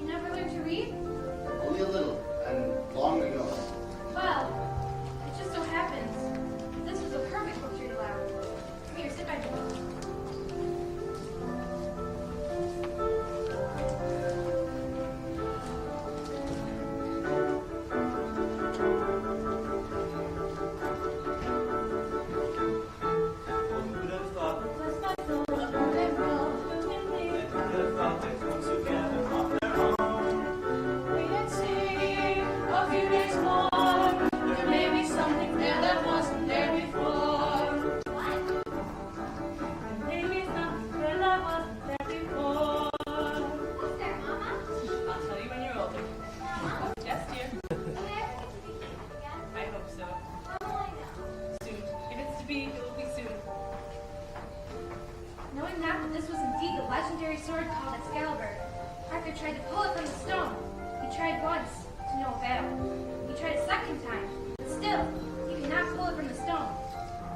You never learned to read? Only a little, and long ago. Well, it just so happens this was a perfect book to read aloud. Come here, sit by me. Who'd have thought? Bless my soul, they roll within me. And who'd have thought they'd come together on their own? Wait and see, a few days more. There may be something there that wasn't there before. There may be something there that wasn't there before. What's there, Mama? I'll tell you when you're older. Mama? Yes, dear. Will I ever get to be king again? I hope so. When will I know? Soon. If it's to be, it will be soon. Knowing that this was indeed the legendary sword called Excalibur, Arthur tried to pull it from the stone. He tried once, to no avail. He tried a second time, but still, he could not pull it from the stone.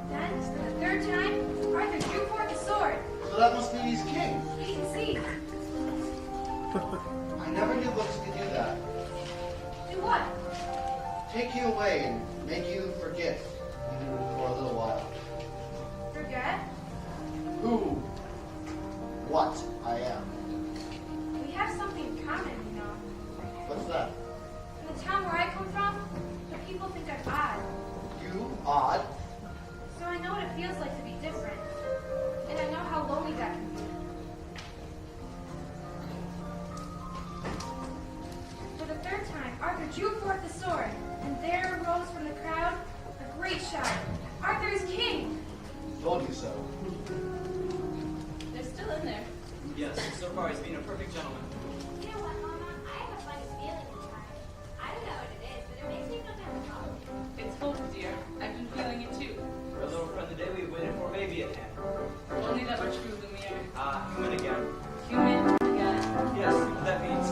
Then, for the third time, Arthur drew forth the sword. So that must mean he's king. Wait and see. I never knew books could do that. Do what? Take you away and make you forget, even for a little while. Forget? Who, what I am. We have something in common, you know. What's that? In the town where I come from, the people think I'm odd. You, odd? So I know what it feels like to be different. And I know how lonely that can be. For the third time, Arthur drew forth the sword, and there arose from the crowd a great shout. Arthur is king! Told you so. They're still in there. Yes, so far he's been a perfect gentleman. You know what, Mama? I have a funny feeling inside. I don't know what it is, but it makes me feel kind of calm. It's hope, dear. I've been feeling it too. For a little friend the day we waited for may be at hand. Only that we're true, Lumiere. Human again. Human again. Yes, that means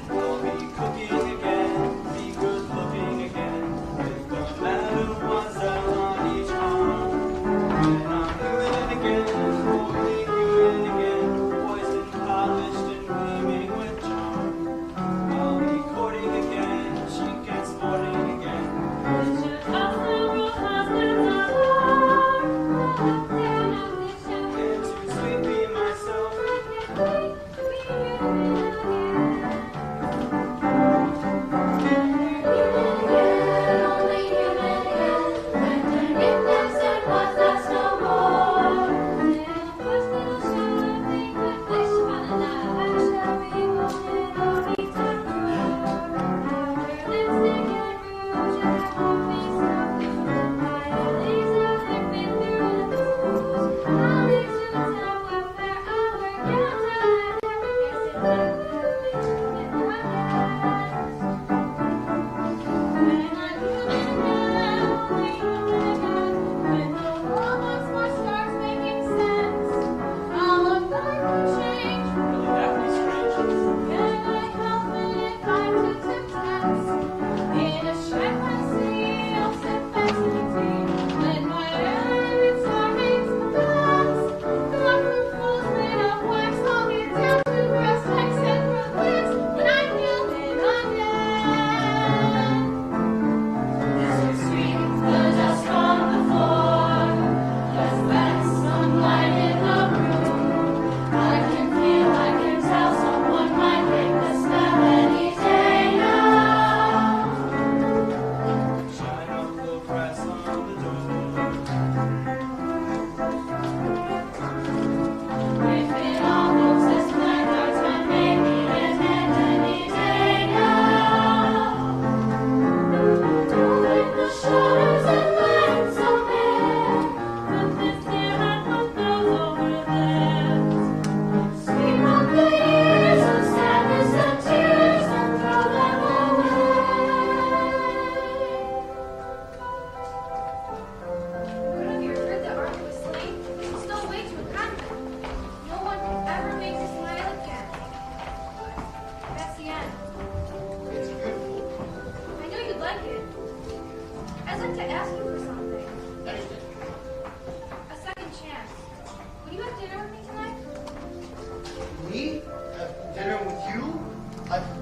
I'll be cooking again, be good looking again, with the mademoiselle on each arm. And I'm human again, holding human again, poised and polished and gleaming with charm. I'll be courting again, chic and sporting again. Should have several husbands of love. And to sweet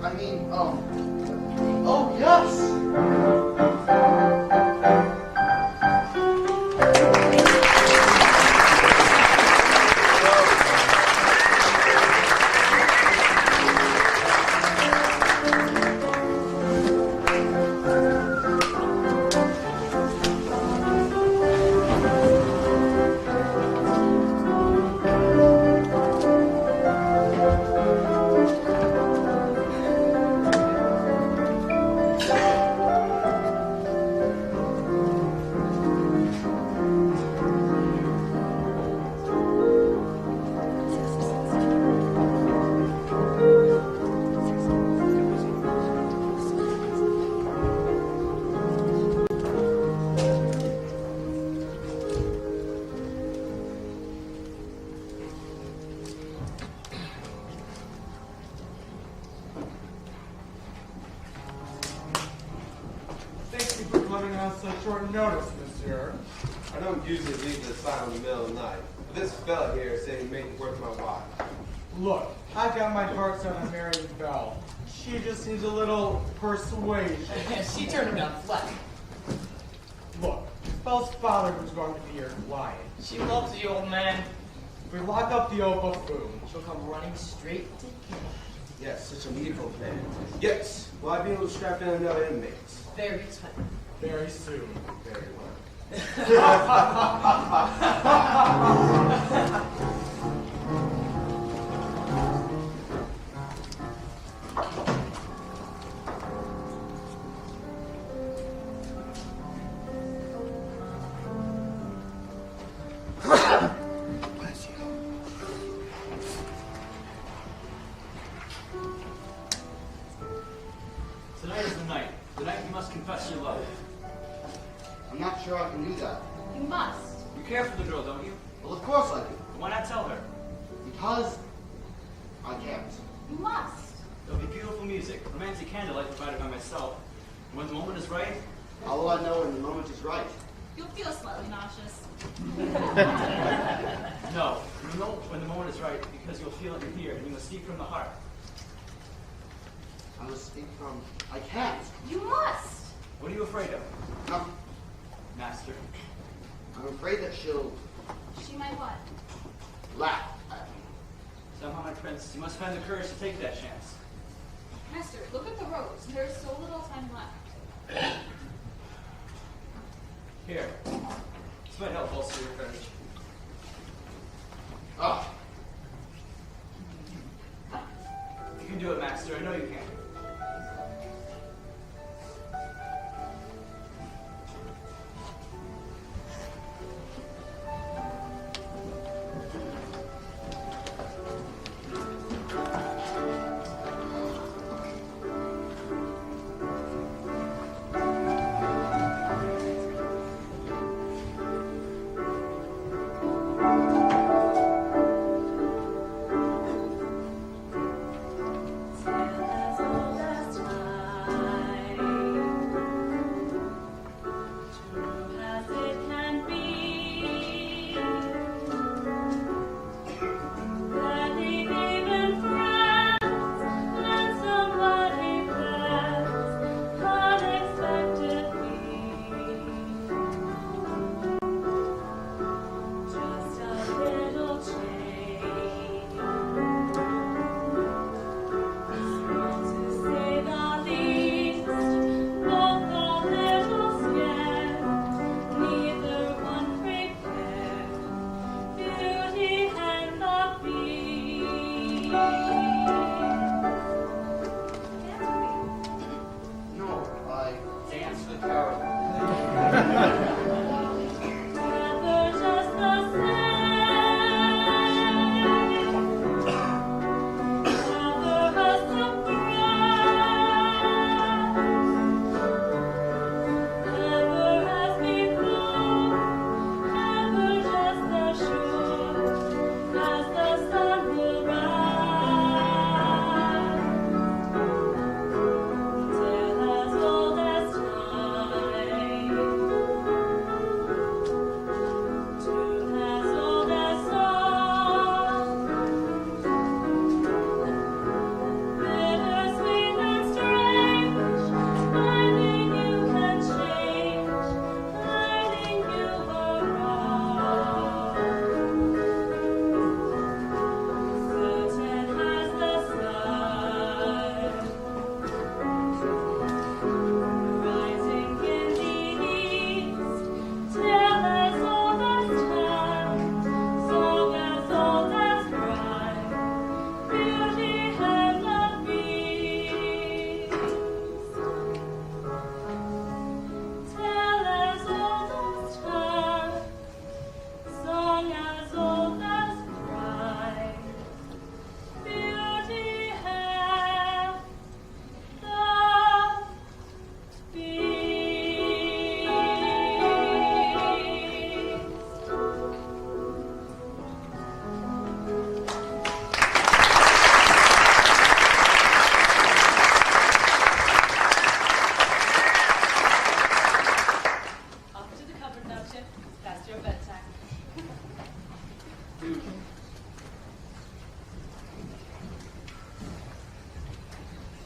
I mean, oh, yes! Thank you for coming on such short notice, monsieur. I don't usually leave this sign in the middle of the night. But this fella here said he made it worth my while. Look, I got my heart set on marrying Belle. She just needs a little persuasion. She turned him down flat. Look, Belle's father was going to be your client. She loves you, old man. If we lock up the old buffoon, She'll come running straight to kill. Yes, such a needful plan. Yes, will I be able to strap in another inmate? Very tight. very soon. Very well. Bless you. Tonight is the night. The night you must confess your love. I'm not sure I can do that. You must. You care for the girl, don't you? Well, of course I do. But why not tell her? Because I can't. You must. There'll be beautiful music, romantic candlelight provided by myself. And when the moment is right, How will I know when the moment is right? You'll feel slightly nauseous. no. You know when the moment is right because you'll feel it in here and you must speak from the heart. I must speak from... I can't. You must. What are you afraid of, No, Master? I'm afraid that she'll She might what? laugh at me. Somehow, my prince, you must find the courage to take that chance. Master, look at the rose. There is so little time left. Here. This might help bolster your courage. Ah, You can do it, Master. I know you can. As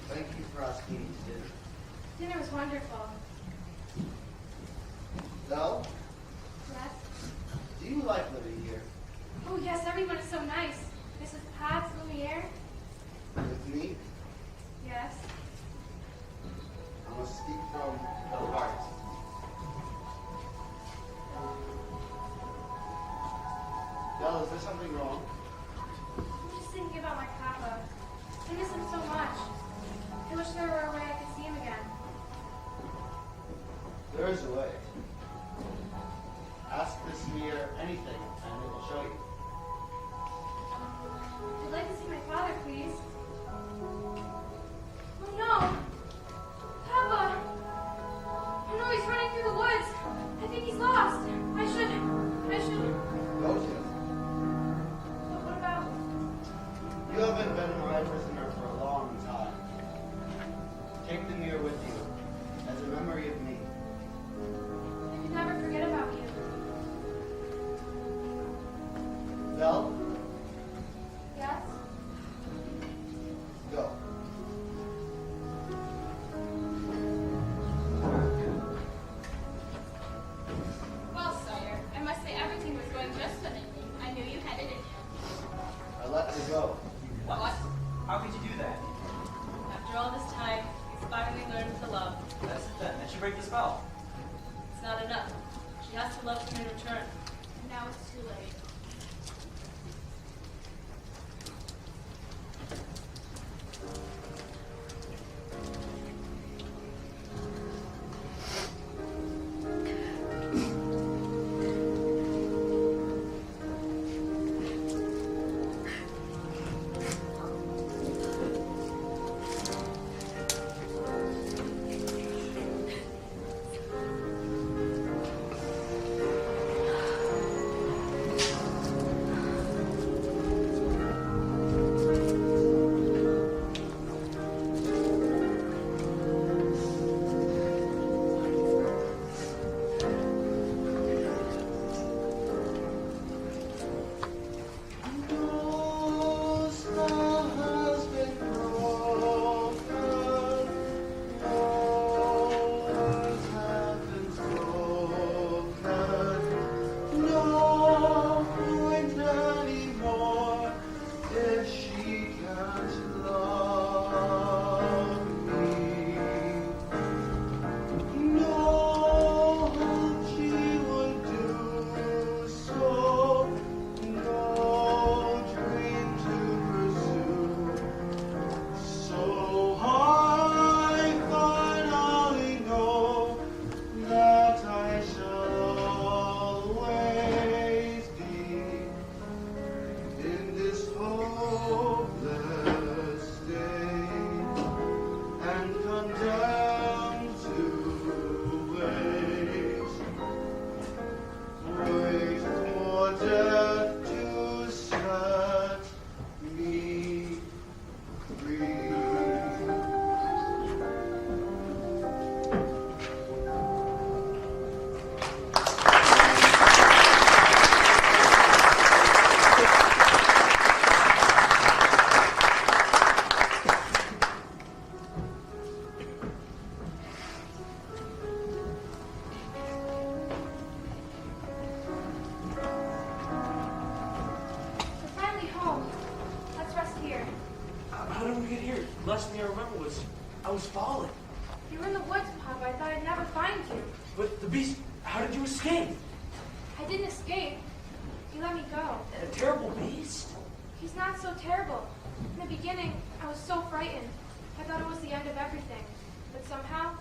Thank you for asking me to dinner. Dinner was wonderful. Belle, Yes? do you like living here? Oh, yes, everyone is so nice. Mrs. Potts, Lumiere? With me? Yes. I must speak from the heart. Belle, is there something wrong? I'm just thinking about my papa. I miss him so much. I wish there were a way I could see him again. There is a way. Ask Miss Meir anything, and it will show you. I'd like to see my father, please. Oh no! Papa! Oh no, he's running through the woods. I think he's lost. I should. Go to him. But what about? You haven't been my prisoner for a long time. Take the mirror with you as a memory of me. I can never forget about you. Belle, Yes? go. Well, sire, I must say everything was going just swimmingly. I knew you headed it. I let you go. What? How could you do that? After all this time, he's finally learned to love. That's it then. Then she break the spell. It's not enough. She has to love him in return. And now it's too late. We're finally home. Let's rest here. How did we get here? Last thing I remember was I was falling. You were in the woods, Papa. I thought I'd never find you. But the beast, how did you escape? I didn't escape. You let me go. A terrible beast? He's not so terrible. In the beginning, I was so frightened. I thought it was the end of everything. But somehow,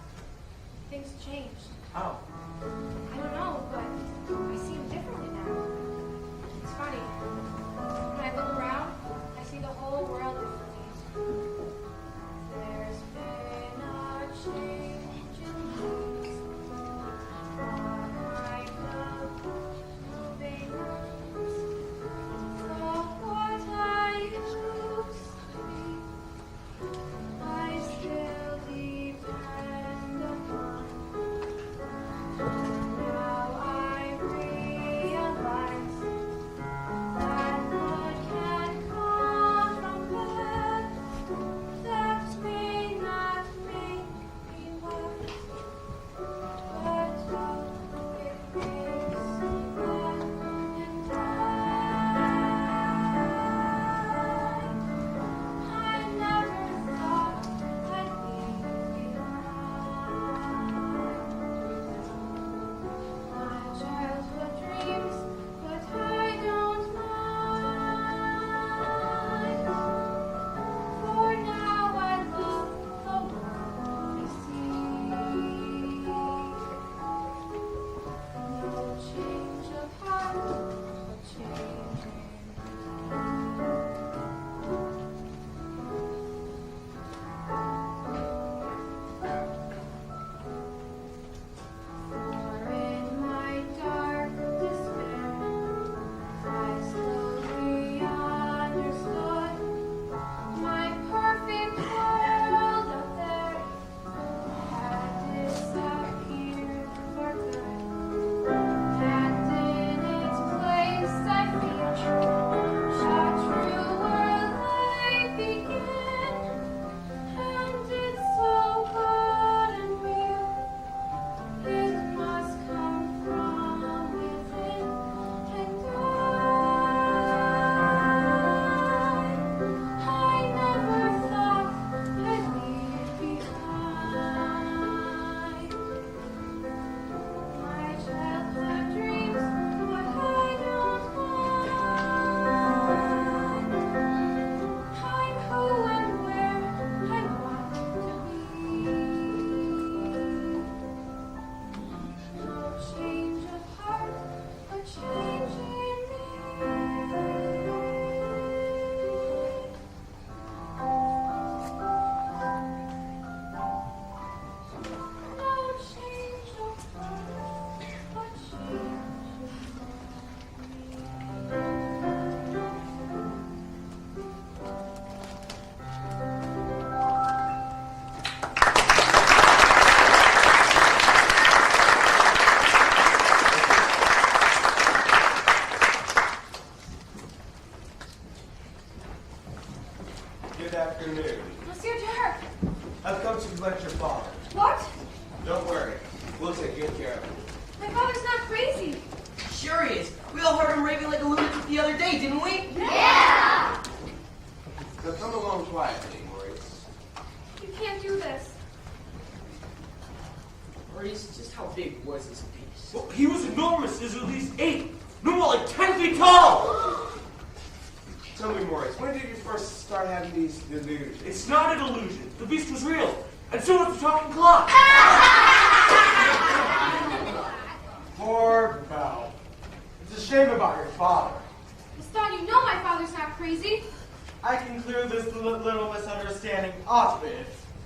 things changed. How? I don't know, but I see him differently now. It's funny. When I look around, I see the whole world differently. There's been a change in me. All kind of moving arms. From what I used to be, I still depend upon. Now I realize that good can come from bad. That may not make me wise, but it makes me glad and I never thought I'd leave behind my childhood dreams, but I don't mind. For now I love the world I see. No change of heart, change For in my dark despair, I slowly understood my perfect world up there had disappeared for good, and in its place I feel a true world life begin, and it's so good and real. It must come from within, and I never thought I'd leave behind my childhood dreams, but I don't mind. I'm who and where I want to be. No change of heart, a change in me. No change of heart, a change Good afternoon. Monsieur Dirk! I've come to collect your father. What? Don't worry. We'll take good care of him. My father's not crazy. Sure he is. We all heard him raving like a lunatic the other day, didn't we? Now come along quietly, Maurice. You can't do this. Maurice, just how big was this beast? Well, he was enormous. He was at least 8. No more like 10 feet tall. Tell me, Maurice, when did you first start having these delusions? It's not an illusion. The beast was real. And so was the talking clock. Poor Belle. It's a shame about your father. Gaston, you know my father's not crazy. I can clear this little misunderstanding up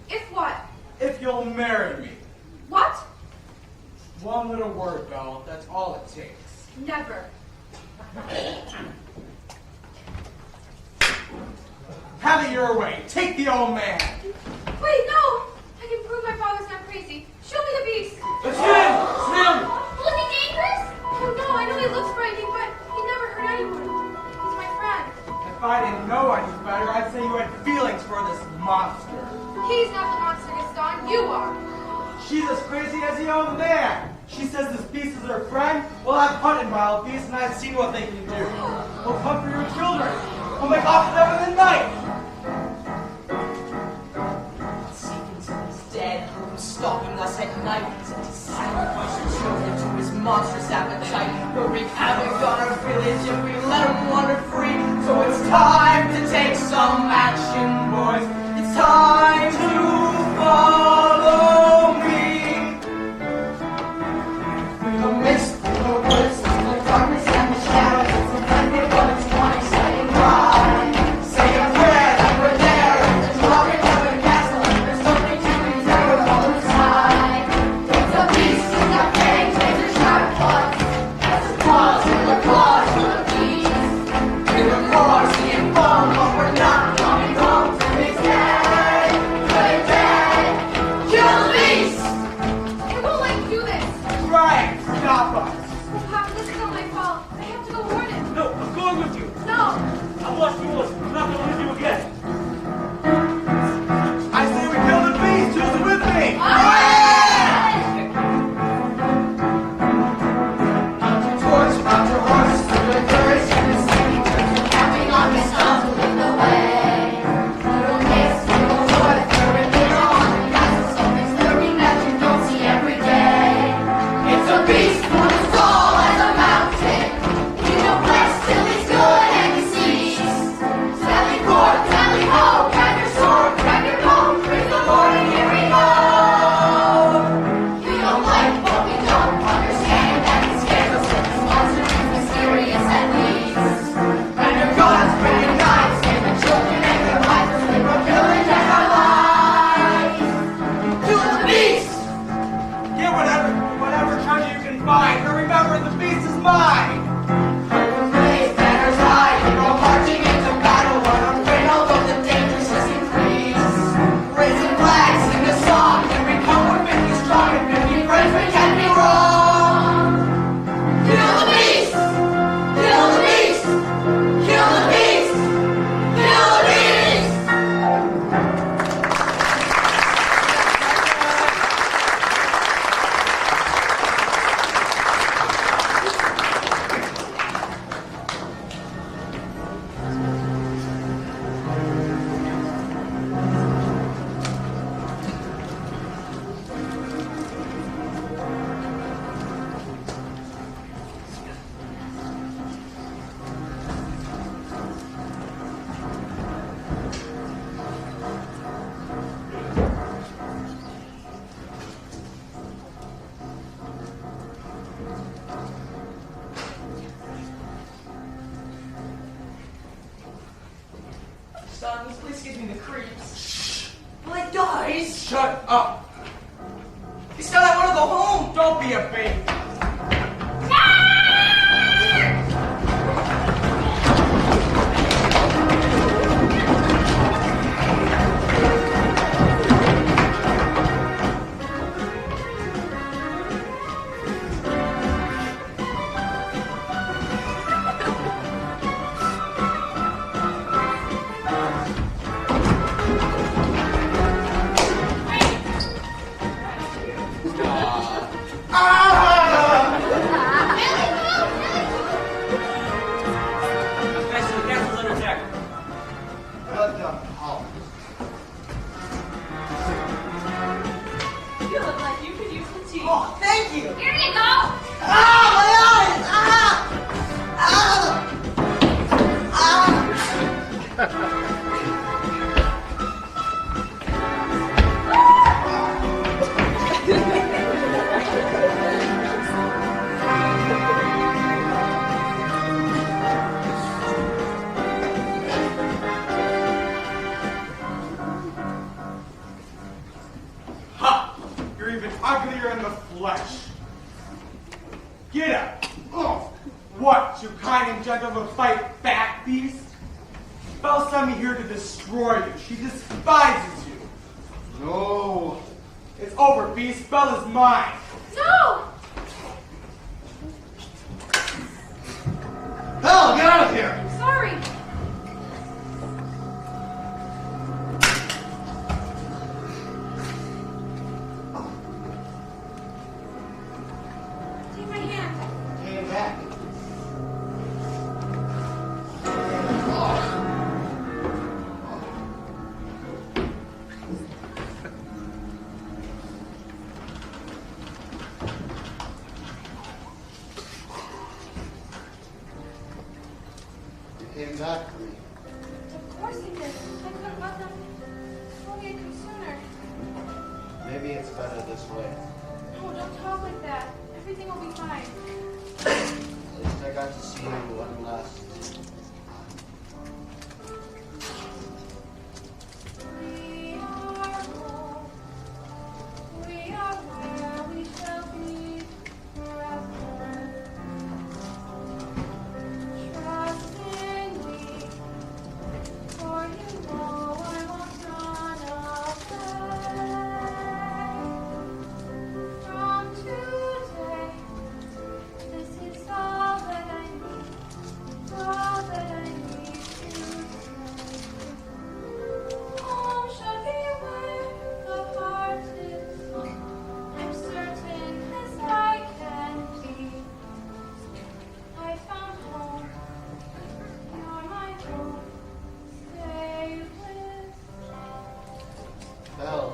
If what? if you'll marry me. What? One little word, Belle. That's all it takes. Never. Have it your way. Take the old man. Wait, no! I can prove my father's not crazy. Show me the beast. It's him! It's him! Was he dangerous? Oh no, I know he looks frightening, but he never hurt anyone. He's my friend. If I didn't know any better, I'd say you had feelings for this monster. He's not the monster, Gaston. You are. She's as crazy as the old man. She says this beast is her friend. We'll have hunting wild beasts, and I've seen what they can do. We'll hunt for your children. We'll make off with them in the night. Satan's dead. Who's stalking us at night? Sacrifice your children to his monstrous appetite. We'll wreak havoc on our village if we let him wander free. So it's time time to take some action, boys. It's time to follow me. The mist, the woods, the darkness and the shadows. It's a blended but it's one exciting ride. Say a prayer that we're there. There's rocket up in castle. There's something to be there all the time. It's a beast, it's a king, it's a sharp one. It's a claws in the claws of the beast. In the roars, the foam, but we're not coming home till it's dead. Good dead. Kill the beast. I won't let you do this. Right, stop us. Oh, Papa, this is not my fault. I have to go warn him. No, I'm going with you. No. I'm lost rules. I'm not going to leave you again. I say we kill the beast. Who's with me? Mount your torch, mount your horse, through the courage and the sea. Tapping on the stones to lead the way. Little kiss, little joy, third little on the castle. Something's lurking that you don't see every day. It's a beast, as tall as a mountain. You know flex till he's good and he sees. Sally forth, sally ho, grab your sword, grab your bow, praise the Lord and here we go. We don't like what we don't understand, and it scares us with this monster is mysterious at least. Bring your guns, bring your knives, save the children and their wives, as we were pillaged as our lives. To the beast! Get whatever treasure you can find, but remember the beast is mine. Blaze banners high, we go marching into battle, unafraid although the dangers just increase. Raising flags, sing a song, and we come with 50 strong and 50 friends, we can't be wrong. Kill the beast! Kill the beast! Kill the beast! Kill the beast! Son, this place gives me the creeps. Well, it does. Shut up. He said I want to go home. Don't be a baby. Guys, the castle's under attack. Well done, Holmes. You look like you could use some tea. Oh, thank you. Here you go. Ah, my eyes! Ah! Ha! You're even uglier in the flesh. Get up. Oh. What, you kind and gentle to fight back, beast? Belle sent me here to destroy you. She despises you. No. It's over, beast. Belle is mine. No. Hell, get out of here! I'm sorry. Take my hand. Came back. You came back for me. way. No, don't talk like that. Everything will be fine. At least I got to see you one last. We are home. We are where we shall be forever. Trust in me, for you know I won't run away. From today, this is all that I need, all that I need to say. Home shall be where the heart is. I'm certain as I can be. I found home. You're my home. Stay with. Belle,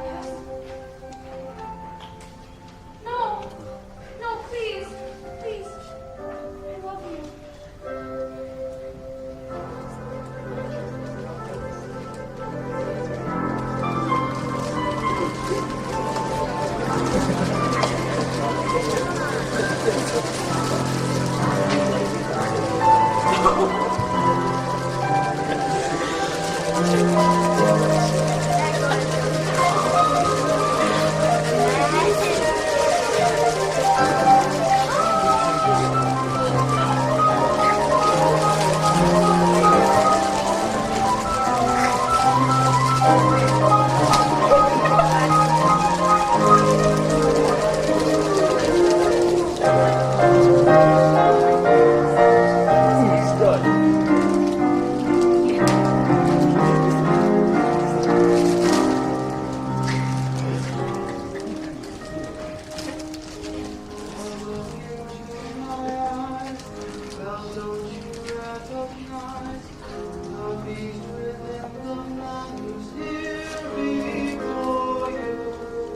Yes. No. No, please. Please. I love you.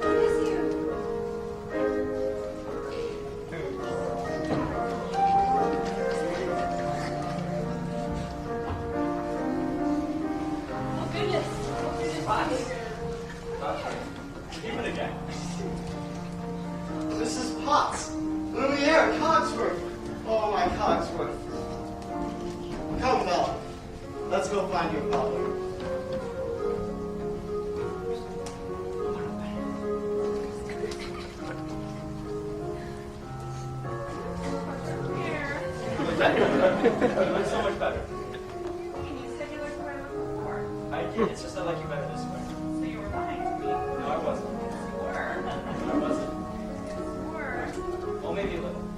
Miss you. Oh goodness. Keep it again. Mrs. Potts, Lumiere, Cogsworth. Oh, my Cogsworth. Come, Belle. Let's go find your father. It's so much better. You said you looked where I looked before. I did. It's just I like you better this way. So you were lying to me. No, I wasn't. You were. I wasn't. You were. Well, maybe a little.